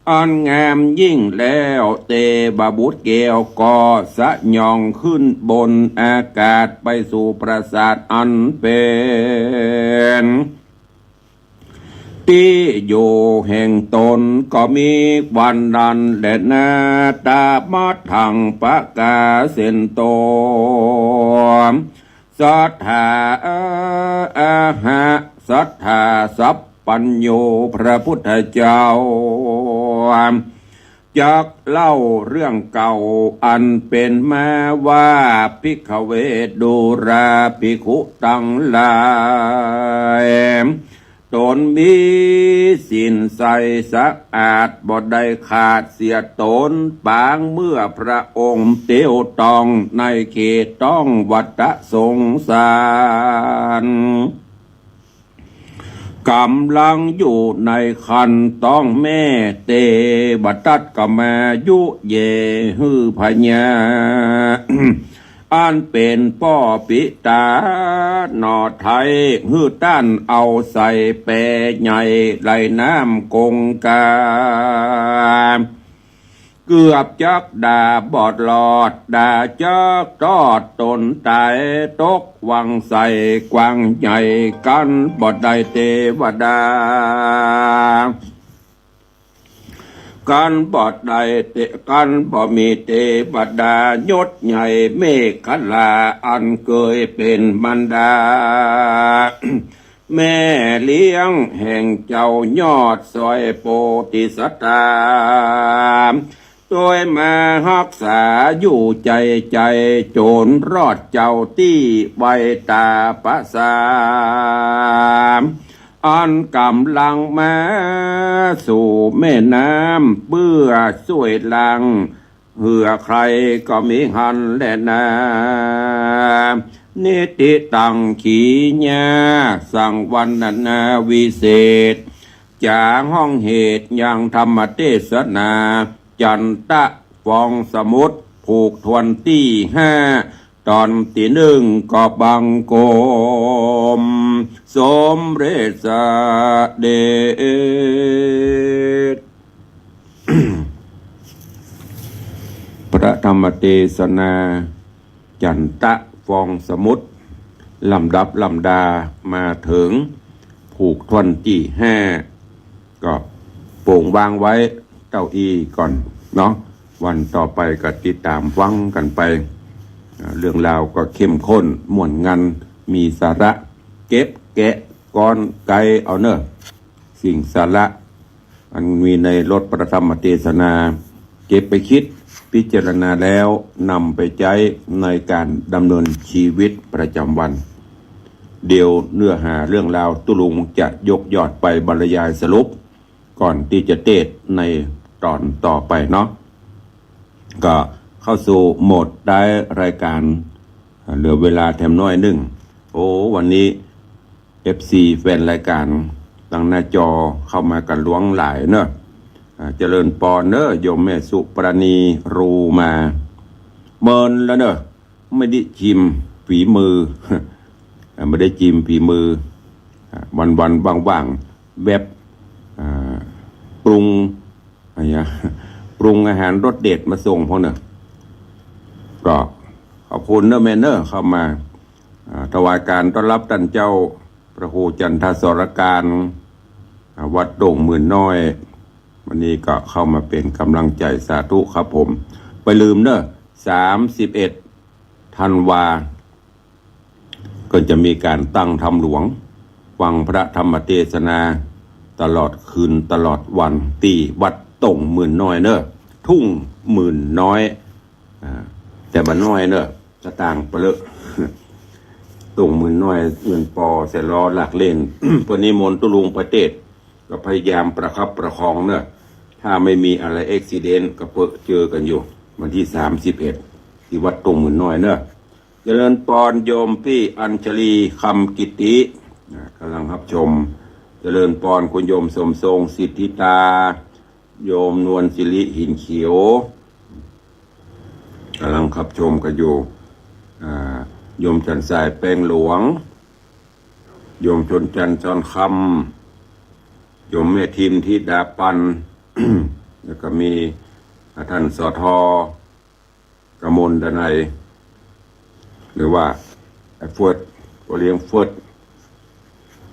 อันงามยิ่งแล้วเตบะบุตรแก้วก็สะยองขึ้นบนอากาศไปสู่ปราสาทอันเป็นที่อยู่แห่งตนก็มีวันดันและนาตามัดทังปะกาเสนโตสัทธาอาหะสัทธาสัพปัญโยพระพุทธเจ้าจักเล่าเรื่องเก่าอันเป็นมาว่าภิกขเวดูราภิกขุตั้งหลายตนมีสินใสสะอาดบ่ได้ขาดเสียตนปางเมื่อพระองค์เตียวตองในเขตต้องวัฏสงสารกำลังอยู่ในคันต้องแม่เตบัตัดกมายุเยฮือพญา อันเป็นป้อปิตาหนอไทยฮือต้านเอาใส่แปรใหญ่ไหลน้ำกงกาเกือบจักดาบอดหลอดดาจักทอดตนตายตกวังใส่กวางใหญ่กันบอดได้เทวดากันบอดได้เตกันบ่มีเทวดายศใหญ่เมฆขลาอันเคยเป็นบรรดา แม่เลี้ยงแห่งเจ้ายอดซอยโพธิสัตว์โดยมารักษาอยู่ใจโจรรอดเจ้าที่ใบตาปะสามอันกำลังมาสู่แม่น้ำเบื่อสวยลังเหือใครก็มีหันและนา เนติตังขีญาสังวันนาวิเศษจาห้องเหตุยังธรรมเทศนาจันตะฟองสมุทรผูกทวนที่5ตอนที่1ก็บังโกมสมเรศเดช พระธรรมเทศนาจันตะฟองสมุทรลำดับลำดามาถึงผูกทวนที่5ก็โป่งวางไว้เก้าอี้ก่อนเนาะวันต่อไปก็ติดตามฟังกันไปเรื่องราวก็เข้มข้นม่วนงันมีสาระเก็บแกะก้อนไกเอาเนอะสิ่งสาระอันมีในรถพระธรรมเทศนาเก็บไปคิดพิจารณาแล้วนำไปใช้ในการดำเนินชีวิตประจำวันเดี๋ยวเนื้อหาเรื่องราวตุลุงจะยกยอดไปบรรยายสรุปก่อนที่จะเทศในตอนต่อไปเนาะก็เข้าสู่โหมดได้รายการเหลือเวลาแถมน้อยนึงโอ้วันนี้ FC แฟนรายการตั้งหน้าจอเข้ามากันหลวงหลายเนอะเจริญปอนเนอะโยมแม่สุปราณีรูมาเมินแล้วเนอะไม่ได้ชิมฝีมือ ไม่ได้จิมฝีมือวันว่างๆแบบปรุงอะไรปรุงอาหารรสเด็ดมาส่งพวกเนอะก็ขอบคุณเนอะแม่เนอะเข้ามาถวายการต้อนรับท่านเจ้าพระครูจันทศรการวัดโด่งหมื่นน้อยวันนี้ก็เข้ามาเป็นกำลังใจสาธุครับผมไปลืมเนอะ31 ธันวาก็จะมีการตั้งธรรมหลวงฟังพระธรรมเทศนาตลอดคืนตลอดวันที่วัดโด่งหมื่นน้อยเนอะทุ่งหมื่นน้อยแต่บ้านน้อยเนอะสตางค์เปลือกตุ่งมือน้อยเงินปอเสร็จรอหลักเล่น วันนี้มนตุลุงประเทศก็พยายามประคับประคองเนอะถ้าไม่มีอะไรเอ็กซิเดนต์ก็เจอกันอยู่วันที่31ที่วัดตุ่งมือน้อยเนอะเจริญปอนโยมพี่อัญชลีคำกิติกำลังรับชมเจริญปอนคุณโยมสมทรงสิทธิตาโยมนวลศิริหินเขียวกำลังรับชมกันอยู่โยมจันสายแป้งหลวงโยมชนจันทร์จอนคำโยมแม่ทีมที่ดาปัน แล้วก็มีท่านสทกมลดนัยหรือว่าไอ้เฟิร์ดเลี้ยงเฟิร์ด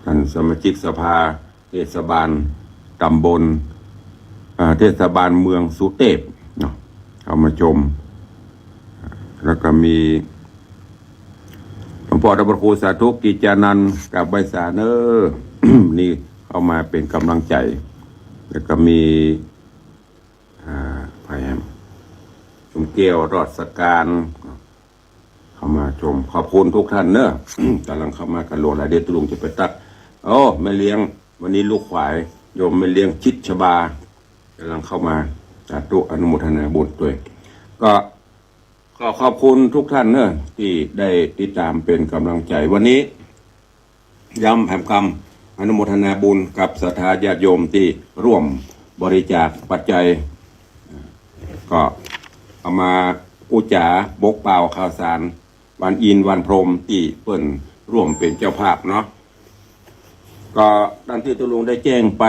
ท่านสมาชิกสภาเทศบาลตำบลเทศบาลเมืองสุเทพเนาะเข้ามาชมแล้วก็มีหลวงพ่อพระครูสาธุกิจานันท์กับใบสาเนอร์ นี่เข้ามาเป็นกำลังใจแล้วก็มีพายมชมเกลียวรอดสการเข้ามาชมขอบคุณทุกท่านเนอะ กำลังเข้ามากันหลวงหลายเดือนตุลุงจะไปตัดโอ้แม่เลี้ยงวันนี้ลูกขวายโยมแม่เลี้ยงชิดชบากำลังเข้ามาสาธุอนุโมทนาบุญด้วยก็ขอบคุณทุกท่านเนอะที่ได้ติดตามเป็นกำลังใจวันนี้ย้ำแผ่คำอนุโมทนาบุญกับศรัทธาญาติโยมที่ร่วมบริจาคปัจจัยก็เอามาอุจาบกเปล่าข่าวสารวันอินวันพรหมที่เปิ้นร่วมเป็นเจ้าภาพเนาะก็ดังที่ตุลุงได้แจ้งไป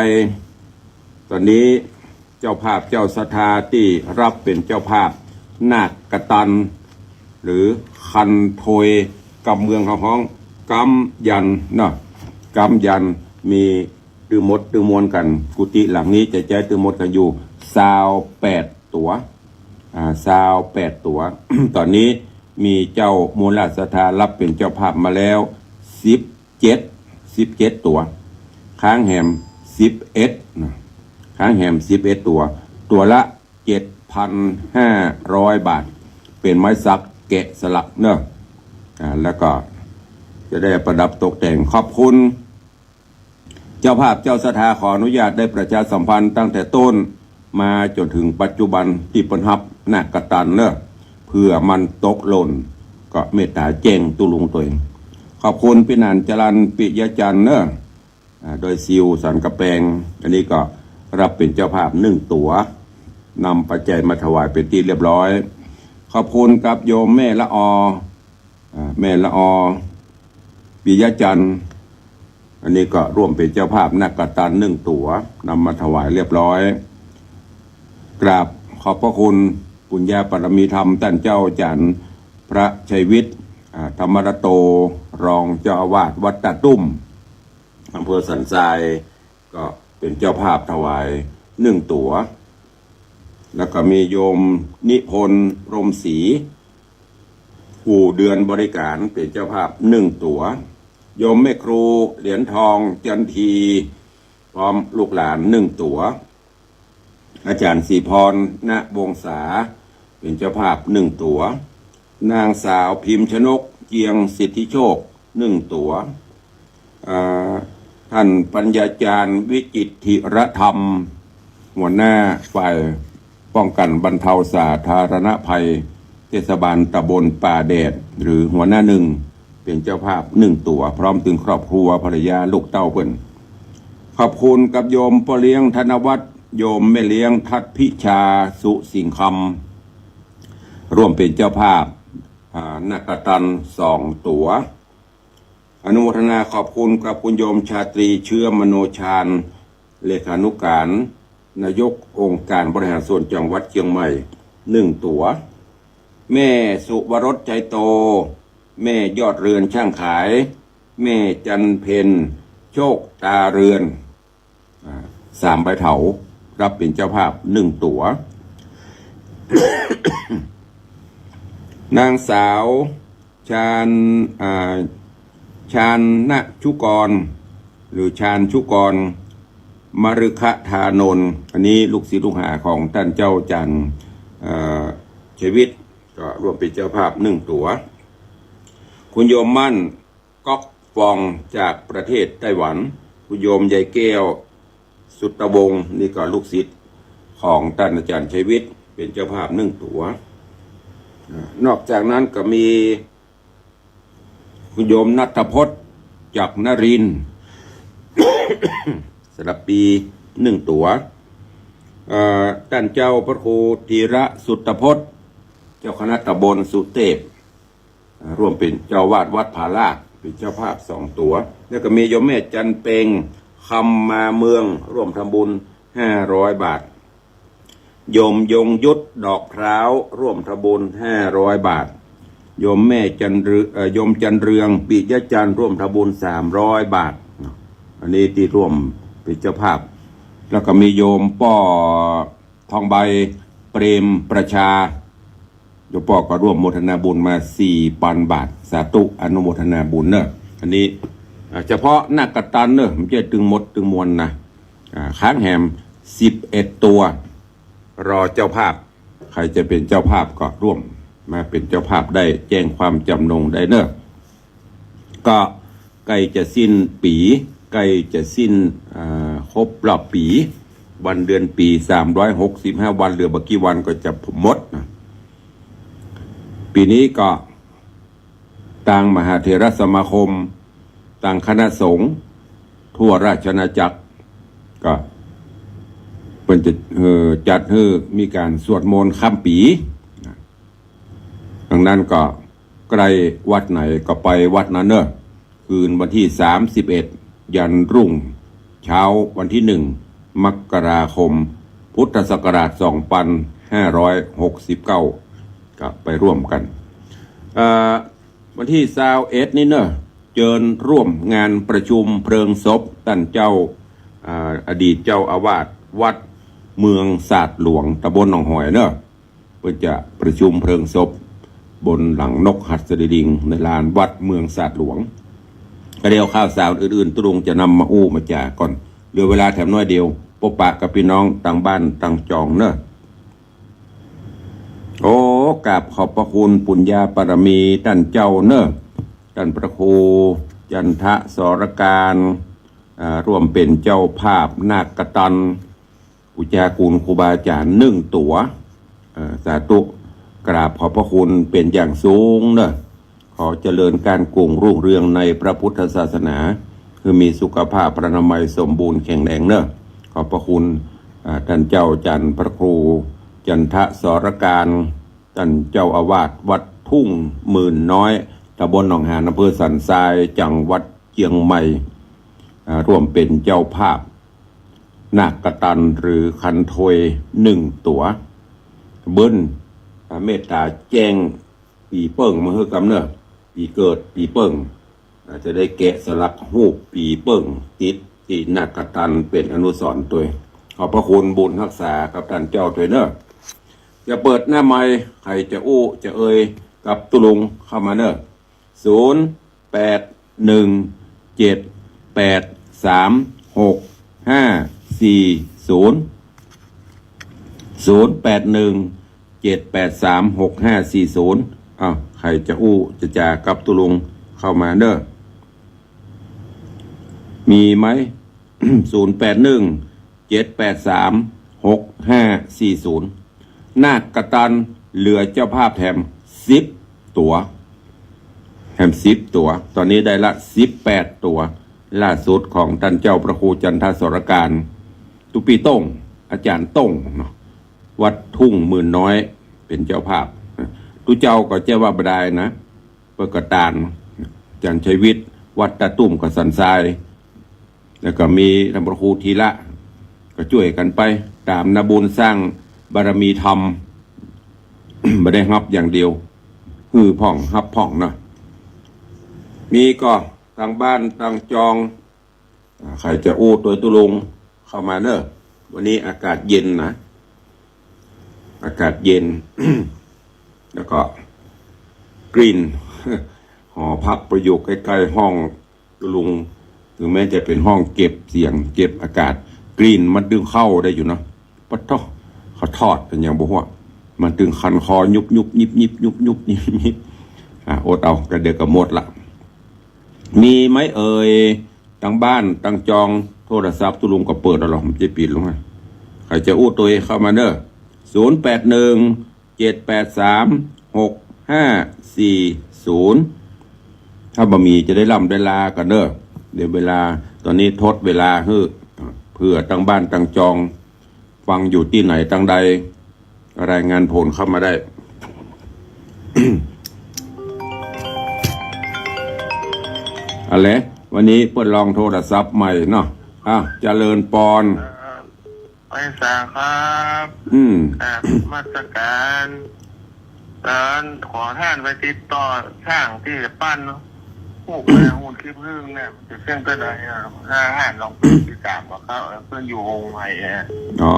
ตอนนี้เจ้าภาพเจ้าศรัทธาที่รับเป็นเจ้าภาพนาคกตันหรือคันโทยกับเมืองของห้องกำยันเนาะกำยันมีตื้อมดตื้อมวลกันกุฏิหลังนี้จะใช้ตื้อมดกันอยู่28 ตัว28 ตัว ตอนนี้มีเจ้ามูลศรัทธารับเป็นเจ้าภาพมาแล้ว17ตัวค้างแหม11นะค้างแหม11ตัวละ7,500 บาทเป็นไม้สักแกะสลักเนอะแล้วก็จะได้ประดับตกแต่งขอบคุณเจ้าภาพเจ้าศรัทธาขออนุญาตได้ประชาสัมพันธ์ตั้งแต่ต้นมาจนถึงปัจจุบันที่ปนฮับนาคกตันเนอะเพื่อมันตกหล่น ก็เมตตาแจ้งตุลุงตัวเองขอบคุณพี่นันจรันปิยจันทร์เนอะโดยซิวสันกระแปงอันนี้ก็รับเป็นเจ้าภาพ1 ตั๋วนำปัจจัยมาถวายเป็นที่เรียบร้อยขอบคุณกับโยมแม่ละอแม่ละอปิยจันทร์อันนี้ก็ร่วมเป็นเจ้าภาพนักกตัญ1 ตั๋วนำมาถวายเรียบร้อยกราบขอบพระคุณปุญญาปรมีธรรมท่านเจ้าจันทร์พระชัยวิทย์ธรรมรโตรองเจ้าอาวาสวัดตะตุ้มอำเภอสันทรายก็เป็นเจ้าภาพถวาย1 ตั๋วแล้วก็มีโยมนิพนธ์รมศรีผู้เดือนบริการเป็นเจ้าภาพ1 ตั๋วโยมแม่ครูเหรียญทองจันทีพร้อมลูกหลาน1 ตั๋วอาจารย์ศรีพรณวงศาเป็นเจ้าภาพ1 ตั๋วนางสาวพิมพ์ชนกเกียงสิทธิโชค1 ตั๋วท่านปัญญาจารย์วิจิตธิรธรรมหัวหน้าฝ่ายป้องกันบรรเทาสาธารณภัยเทศบาลตำบลป่าแดดหรือหัวหน้า1เป็นเจ้าภาพ1 ตั๋วพร้อมถึงครอบครัวภรรยาลูกเต้าเพิ่นขอบคุณกับโยมพ่อเลี้ยงธนวัฒน์โยมแม่เลี้ยงทัดพิชาสุสิงคำร่วมเป็นเจ้าภาพนักตัญ2 ตั๋วอนุโมทนาขอบคุณกับคุณโยมชาตรีเชื้อมโนชาญเลขานุการนายกองค์การบริหารส่วนจังหวัดเชียงใหม่1 ตั๋วแม่สุวรสใจโตแม่ยอดเรือนช่างขายแม่จันเพนโชคตาเรือน3 ใบเถารับเป็นเจ้าภาพ1 ตั๋ว นางสาวชาญณชุกรหรือชาญชุกรมฤคธานนท์อันนี้ลูกศิษย์ลูกหาของท่านเจ้าจันทร์ชีวิตก็รวมเป็นเจ้าภาพ1 ตั๋วคุณโยมมั่นก๊อกฟองจากประเทศไต้หวันคุณโยมยายแก้วสุตวงศ์นี่ก็ลูกศิษย์ของท่านอาจารย์ชีวิตเป็นเจ้าภาพ1 ตั๋วนอกจากนั้นก็มีคุณโยมณัฐพจน์จากนรินทร์ สระปี1 ตั๋วท่านเจ้าพระครูธีระสุตพจน์เจ้าคณะตำบลสุเทพร่วมเป็นเจ้าวาดวัดผาลากเป็นเจ้าภาพ2 ตั๋วแล้วก็มีโยมแม่จันเปงคำมาเมืองร่วมทำบุญ500 บาทโยมยงยุทธดอกพร้าวร่วมทำบุญ500 บาทโยมแม่โยมจันเรืองปิยจันทร์ร่วมทำบุญ300 บาทอันนี้ที่ร่วมเป็นเจ้าภาพแล้วก็มีโยมป้อทองใบเปรมประชาโยมป้อก็ร่วมโมทนาบุญมา 4,000 บาทสาธุอนุโมทนาบุญเนอะอันนี้เฉพาะนักกตัญเนอะมันจะตึงหมดตึงมวลนะค้างแหม11 ตัวรอเจ้าภาพใครจะเป็นเจ้าภาพก็ร่วมมาเป็นเจ้าภาพได้แจ้งความจำนงได้เนอะก็ใกล้จะสิ้นปีใกล้จะสิ้นครบรอบปีวันเดือนปี365 วันเหลือบักกี่วันก็จะหมดนะปีนี้ก็ต่างมหาเถรสมาคมต่างคณะสงฆ์ทั่วราชอาณาจักรก็เป็นจะจัดให้มีการสวดมนต์ข้ามปีดังนั้นก็ใกล้วัดไหนก็ไปวัดนั้นเนอะคืนวันที่31ยันรุ่งเช้าวันที่1 มกราคมพุทธศักราช2569ก็ไปร่วมกันวันที่21นี่เนอะเจิญร่วมงานประชุมเพลิงศพท่านเจ้าอดีตเจ้าอาวาสวัดเมืองศาสตร์หลวงตำบลหนองหอยเนอะเพื่อจะประชุมเพลิงศพบนหลังนกหัสดิลิงในลานวัดเมืองศาสตร์หลวงก็เดียวข้าวสารอื่นๆตุลุงจะนำมาอู้มาจากก่อนเหลือเวลาแถมน้อยเดียวปะปะกับพี่น้องต่างบ้านต่างจองเนอะโอ้กราบขอบพระคุณปุญญาปรมีท่านเจ้าเนอะท่านพระครูจันทะสรการร่วมเป็นเจ้าภาพนาคกตัญอุจาคูลครูบาอาจารย์1 ตั๋วสาธุกราบขอบพระคุณเป็นอย่างสูงเนอะ ขอเจริญการกุ่งรุ่งเรืองในพระพุทธศาสนาคือมีสุขภาพพระนามัยสมบูรณ์แข็งแรงเนอะขอบพระคุณท่านเจ้าจันทร์พระครูจันทสรการท่านเจ้าอาวาสวัดทุ่งหมื่นน้อยตำบลหนองหานอำเภอสันทรายจังหวัดเชียงใหม่ร่วมเป็นเจ้าภาพนาคกตันหรือคันโทย1 ตัวเบิ้ลเมตตาแจ้งปีเปิ้งมาเฮือกำเนอะปีเกิดปีเปิ้งจะได้แกะสลักรูปปีเปิ้งติดที่นาคกตันเป็นอนุสรณ์ตัวขอบพระคุณบุญรักษากับท่านเจ้าตัวเนอะจะเปิดหน้าไม้ใครจะอู้จะเอ่ยกับตุลุงเข้ามาเนอะ0817836540อ้าวใครจะอู้จะจากับตุลุงเข้ามาเนอะมีไหม 0817836540นาคกตันเหลือเจ้าภาพแถม10 ตัวแถม10 ตัวตอนนี้ได้ละ18 ตัวล่าสุดของท่านเจ้าพระครูจันทสรการตุปีต้งอาจารย์ต้งเนาะวัดทุ่งหมื่นน้อยเป็นเจ้าภาพตุเจ้าก็เจ้าว่าบดายนะเปิดกระตานจันชัยวิทย์วัดตะตุ่มกับสันทรายแล้วก็มีท่านพระครูทีละก็ช่วยกันไปตามนาบุญสร้างบารมีธรรม ไม่ได้ฮับอย่างเดียวฮือพ่องฮับพ่องนะมีก็ทางบ้านทางจองใครจะอู้ตัวตุลุงเข้ามาเนอะวันนี้อากาศเย็นนะอากาศเย็น แล้วก็กลิ่น หอพักประโยคใกล้ๆห้องตุลุงถึงแม้จะเป็นห้องเก็บเสียงเก็บอากาศกลิ่นมันดึงเข้าได้อยู่เนาะปะท้อเขาทอดเป็นอย่างบ่หัวมันดึงคันคอยุบยิบยิบยิบอดเอากระเดือกกระหมดละมีไหมเอ่ยตั้งบ้านตั้งจองโทรศัพท์ตุลุงก็เปิดแล้วหรอมันจะปิดลงไงใครจะอู้ตัวเองเข้ามาเนอะ0817836540ถ้าบะหมี่จะได้ล่ำได้ลากันเนอะเดี๋ยวเวลาตอนนี้ทดเวลาเพื่อตั้งบ้านตั้งจองฟังอยู่ที่ไหนตั้งใดรายงานผลเข้ามาได้ อะไรวันนี้เปิดลองโทรศัพท์ใหม่เนาะเจริญปอนไปสาครับมาตรการการขอท่านไปติดต่อช่างที่จะปั้นพวกแม่หุ่นคลิปพึ่งเนี่ยจะเส้นเป็นอะไรถ้าท่านลองติดตามกับเขาเพื่อนอยู่วงใหม่อ๋อ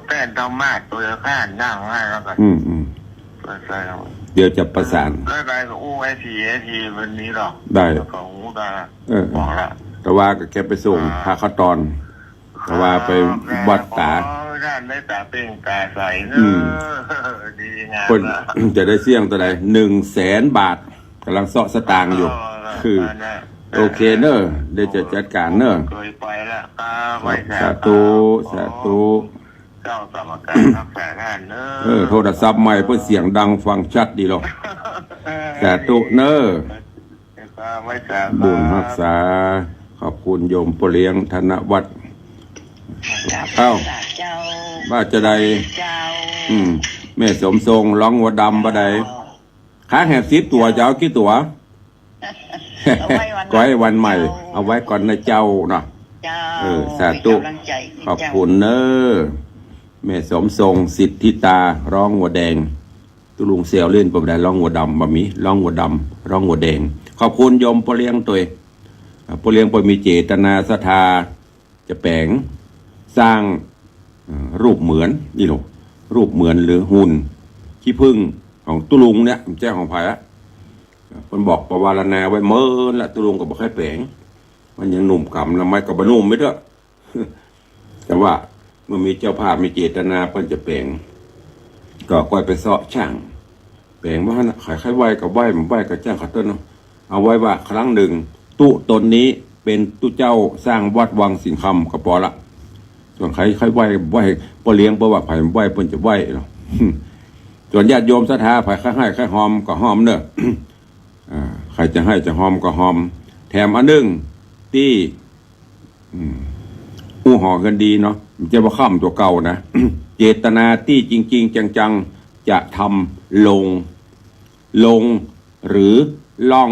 แต่ดามาตัวข้านนั่งให้แล้วกันเดี๋ยวจะประสานได้กับอู้ไอทีวันนี้หรอได้ของอู้ได้บอกละแต่ว่าก็แกไปส่งพาเขาตอนแต่ว่าไปวัดตาด้านได้ตาเป็นตาใสเนอะดีงามคนจะได้เสี่ยงตัวใด100,000 บาทกำลังเสาะสตางค์อยู่คือโอเคเนอะเดี๋ยวจะจัดการเนอะเคยไปแล้วสาธุเจ้าสมการรักษาท่านเนอะโทรศัพท์ใหม่เพื่อเสียงดังฟังชัดดีหรอกสาธุเนอะบุญรักษาขอบคุณโยมพ่อเลี้ยงธนวัฒน์ว่าจะได้แม่สมทรงร้องวัวดำบ่ได้ค้าแหบ10 ตัวจะเอากี่ตัวก็ให้วันใหม่เอาไว้ก่อนนะเจ้าเนาะสาธุขอบคุณเนอะแม่สมทรงสิทธิตาร้องวัวแดงตุลุงเสียวเล่นบ่ได้ร้องวัวดำบ่มีร้องวัวดำร้องวัวแดงขอบคุณโยมพ่อเลี้ยงตัวพ่อเลี้ยงบ่มีเจตนาศรัทธาจะแปลงสร้างรูปเหมือนนี่หรอรูปเหมือนหรือหุ่นขี้ผึ้งของตุลุงเนี่ยแจ้งของไผ่ละคนบอกประวารณาไว้เมื่อละตุลุงก็บอกให้แปลงมันยังหนุ่มกำละไม่กับบนุ่มไม่เด้อแต่ว่าเมื่อมีเจ้าภาพมีเจตนาเพิ่นจะแปลงก็ค่อยไปเสาะช่างแปลงว่าขายไหวกับไหวมันไหวกับจ้างขัดต้นเอาไว้ว่าครั้งหนึ่งตุตนนี้เป็นตุเจ้าสร้างวัดวังสิงคำกับปอละส่วนใครไหวพอเลี้ยงเพราะว่าไผ่ไหวเพิ่นจะไหวหรอ ส่วนญาติโยมศรัทธาไผค่ให้ค่หอมก็หอมเนอะ ใครจะให้จะหอมก็หอมแถมอันนึงที่อู้ห่อกันดีเนาะมันจะว่าข้ามตัวเก่านะ เจตนาที่จริงๆจังๆจะทำลงหรือล่อง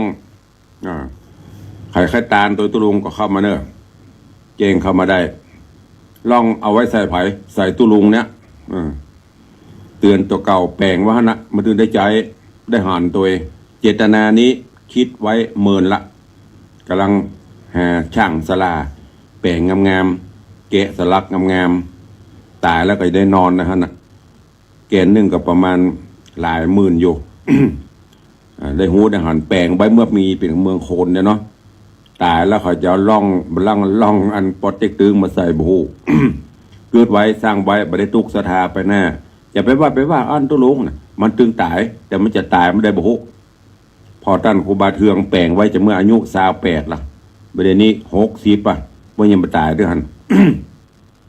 ใครตาลตัวตุลุงก็เข้ามาเนอะเจงเข้ามาได้ล่องเอาไว้ใส่ไผ่ใส่ตุลุงเนี้ยเตือนตัวเก่าแปลงว่านะมาตื่นได้ใจได้หันตัวเจตนานี้คิดไว้เมินละกำลังหาช่างสลาแปลงงามๆเกะสลักงามๆตายแล้วก็ได้นอนนะฮะนะเกณฑ์หนึ่งก็ประมาณหลายหมื่นอยู่ ได้หูได้หันแปลงไว้เมื่อมีเป็นเมืองโคนเนี่ยเนาะตายแล้วเขาจะล่องอันปอดเต็กตึงมาใส่บู เกิดไว้สร้างไว้บริตุกสถาไปหน้าอย่าไปว่าอันตุลุงนะมันตึงตายแต่มันจะตายไม่ได้บูพอท่านครูบาเทืองแปลงไว้จะเมื่ออายุ28ล่ะประเด็นนี้60ป่ะว่ายังไม่ตายด้วยหัน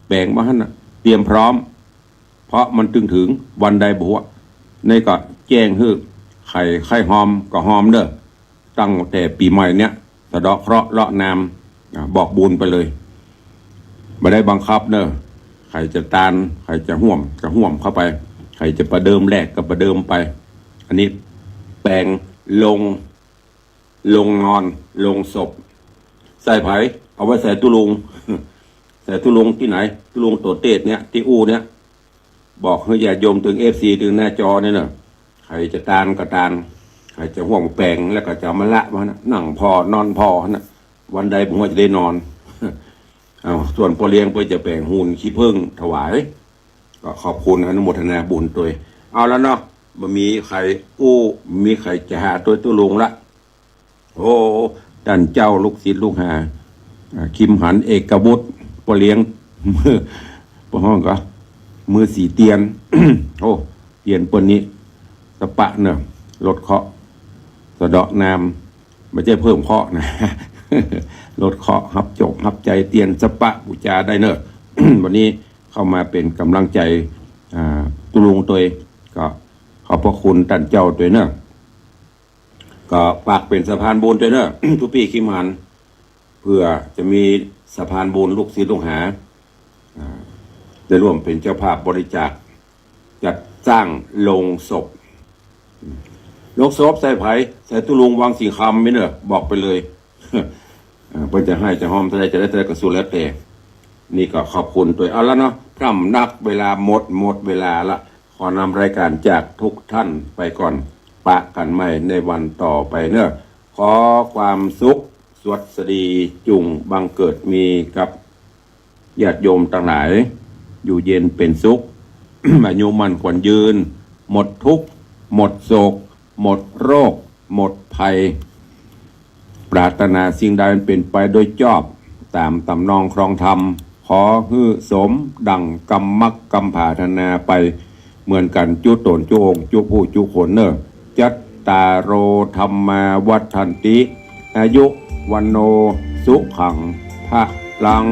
แปลงมาหันนะเตรียมพร้อมเพราะมันถึงวันใดบูในก็แจ้งฮือไข่หอมก็หอมเด้อตั้งแต่ปีใหม่เนี้ยสะเดาะเคราะห์เลาะนามบอกบุญไปเลยไม่ได้บังคับเนอะใครจะตานใครจะห่วมก็ห่วมเข้าไปใครจะประเดิมแรกก็ประเดิมไปอันนี้แปลงลงนอนลงศพใส่ไผ่เอาไว้ใส่ตุลุง ใส่ตุลุงที่ไหนตุลุงตัวเตดเนี้ยที่อูเนี้ยบอกให้ญาติโยมถึงFCถึงหน้าจอเนี่ยเนอะใครจะตานก็ตานใครจะห่วงแปลงแล้วก็จะมาละวะนะนั่งพอนอนพอนะวันใดผมว่าจะได้นอน ส่วนพอเลี้ยงเพื่อจะแปลงหุ่นขี้ผึ้งถวายก็ขอบคุณอนุโมทนาบุญตัวเอาแล้วเนาะบ่มีใครมีใครจะหาตัวลุงละโอ้ท่านเจ้าลูกศิษย์ลูกหาคิมหันเอกบุตรพอเลี้ยงมือพอห้องก็มือสีเตียน โอ้เตียนปนนี้สปะเนอะลดเคาะสะเดาะน้ำไม่ใช่เพิ่มเคาะนะ ลดเคาะหับจกหับใจเตียนสปะบูชาได้เนอะ วันนี้เข้ามาเป็นกำลังใจตุลุงตัวก็ขอบพระคุณท่านเจ้าตัวเนอะก็ฝากเป็นสะพานบุญตัวเนอะ ทุกปีคิมหันเพื่อจะมีสะพานบุญลูกศิษย์ลูกหาได้ร่วมเป็นเจ้าภาพบริจาคจัดสร้างโลงศพโลงศพใส่ไผ่ใส่ตุลุงวางสีคำไม่เนอะบอกไปเลย เพื่อจะให้จะหอมจะได้กระสุนแล้วแต่นี่ก็ขอบคุณตัวเอาแล้วเนาะพร่ำนับเวลาหมดเวลาละขอนำรายการจากทุกท่านไปก่อนปะกันใหม่ในวันต่อไปเนอะขอความสุขสวัสดีจุงบังเกิดมีกับญาติโยมต่างหลายอยู่เย็นเป็นสุข อายุมันควรยืนหมดทุกข์หมดโศกหมดโรคหมดภัยปรารถนาสิ่งใดเป็นไปโดยชอบตามตำนองครองธรรมขอฮือสมดังกรรมมักกรรมผาธนาไปเหมือนกันจุตนจุองจุผู้จุคนเนอจัตตาโรธรรมาวัฏันติอายุวันโนสุขังพะลัง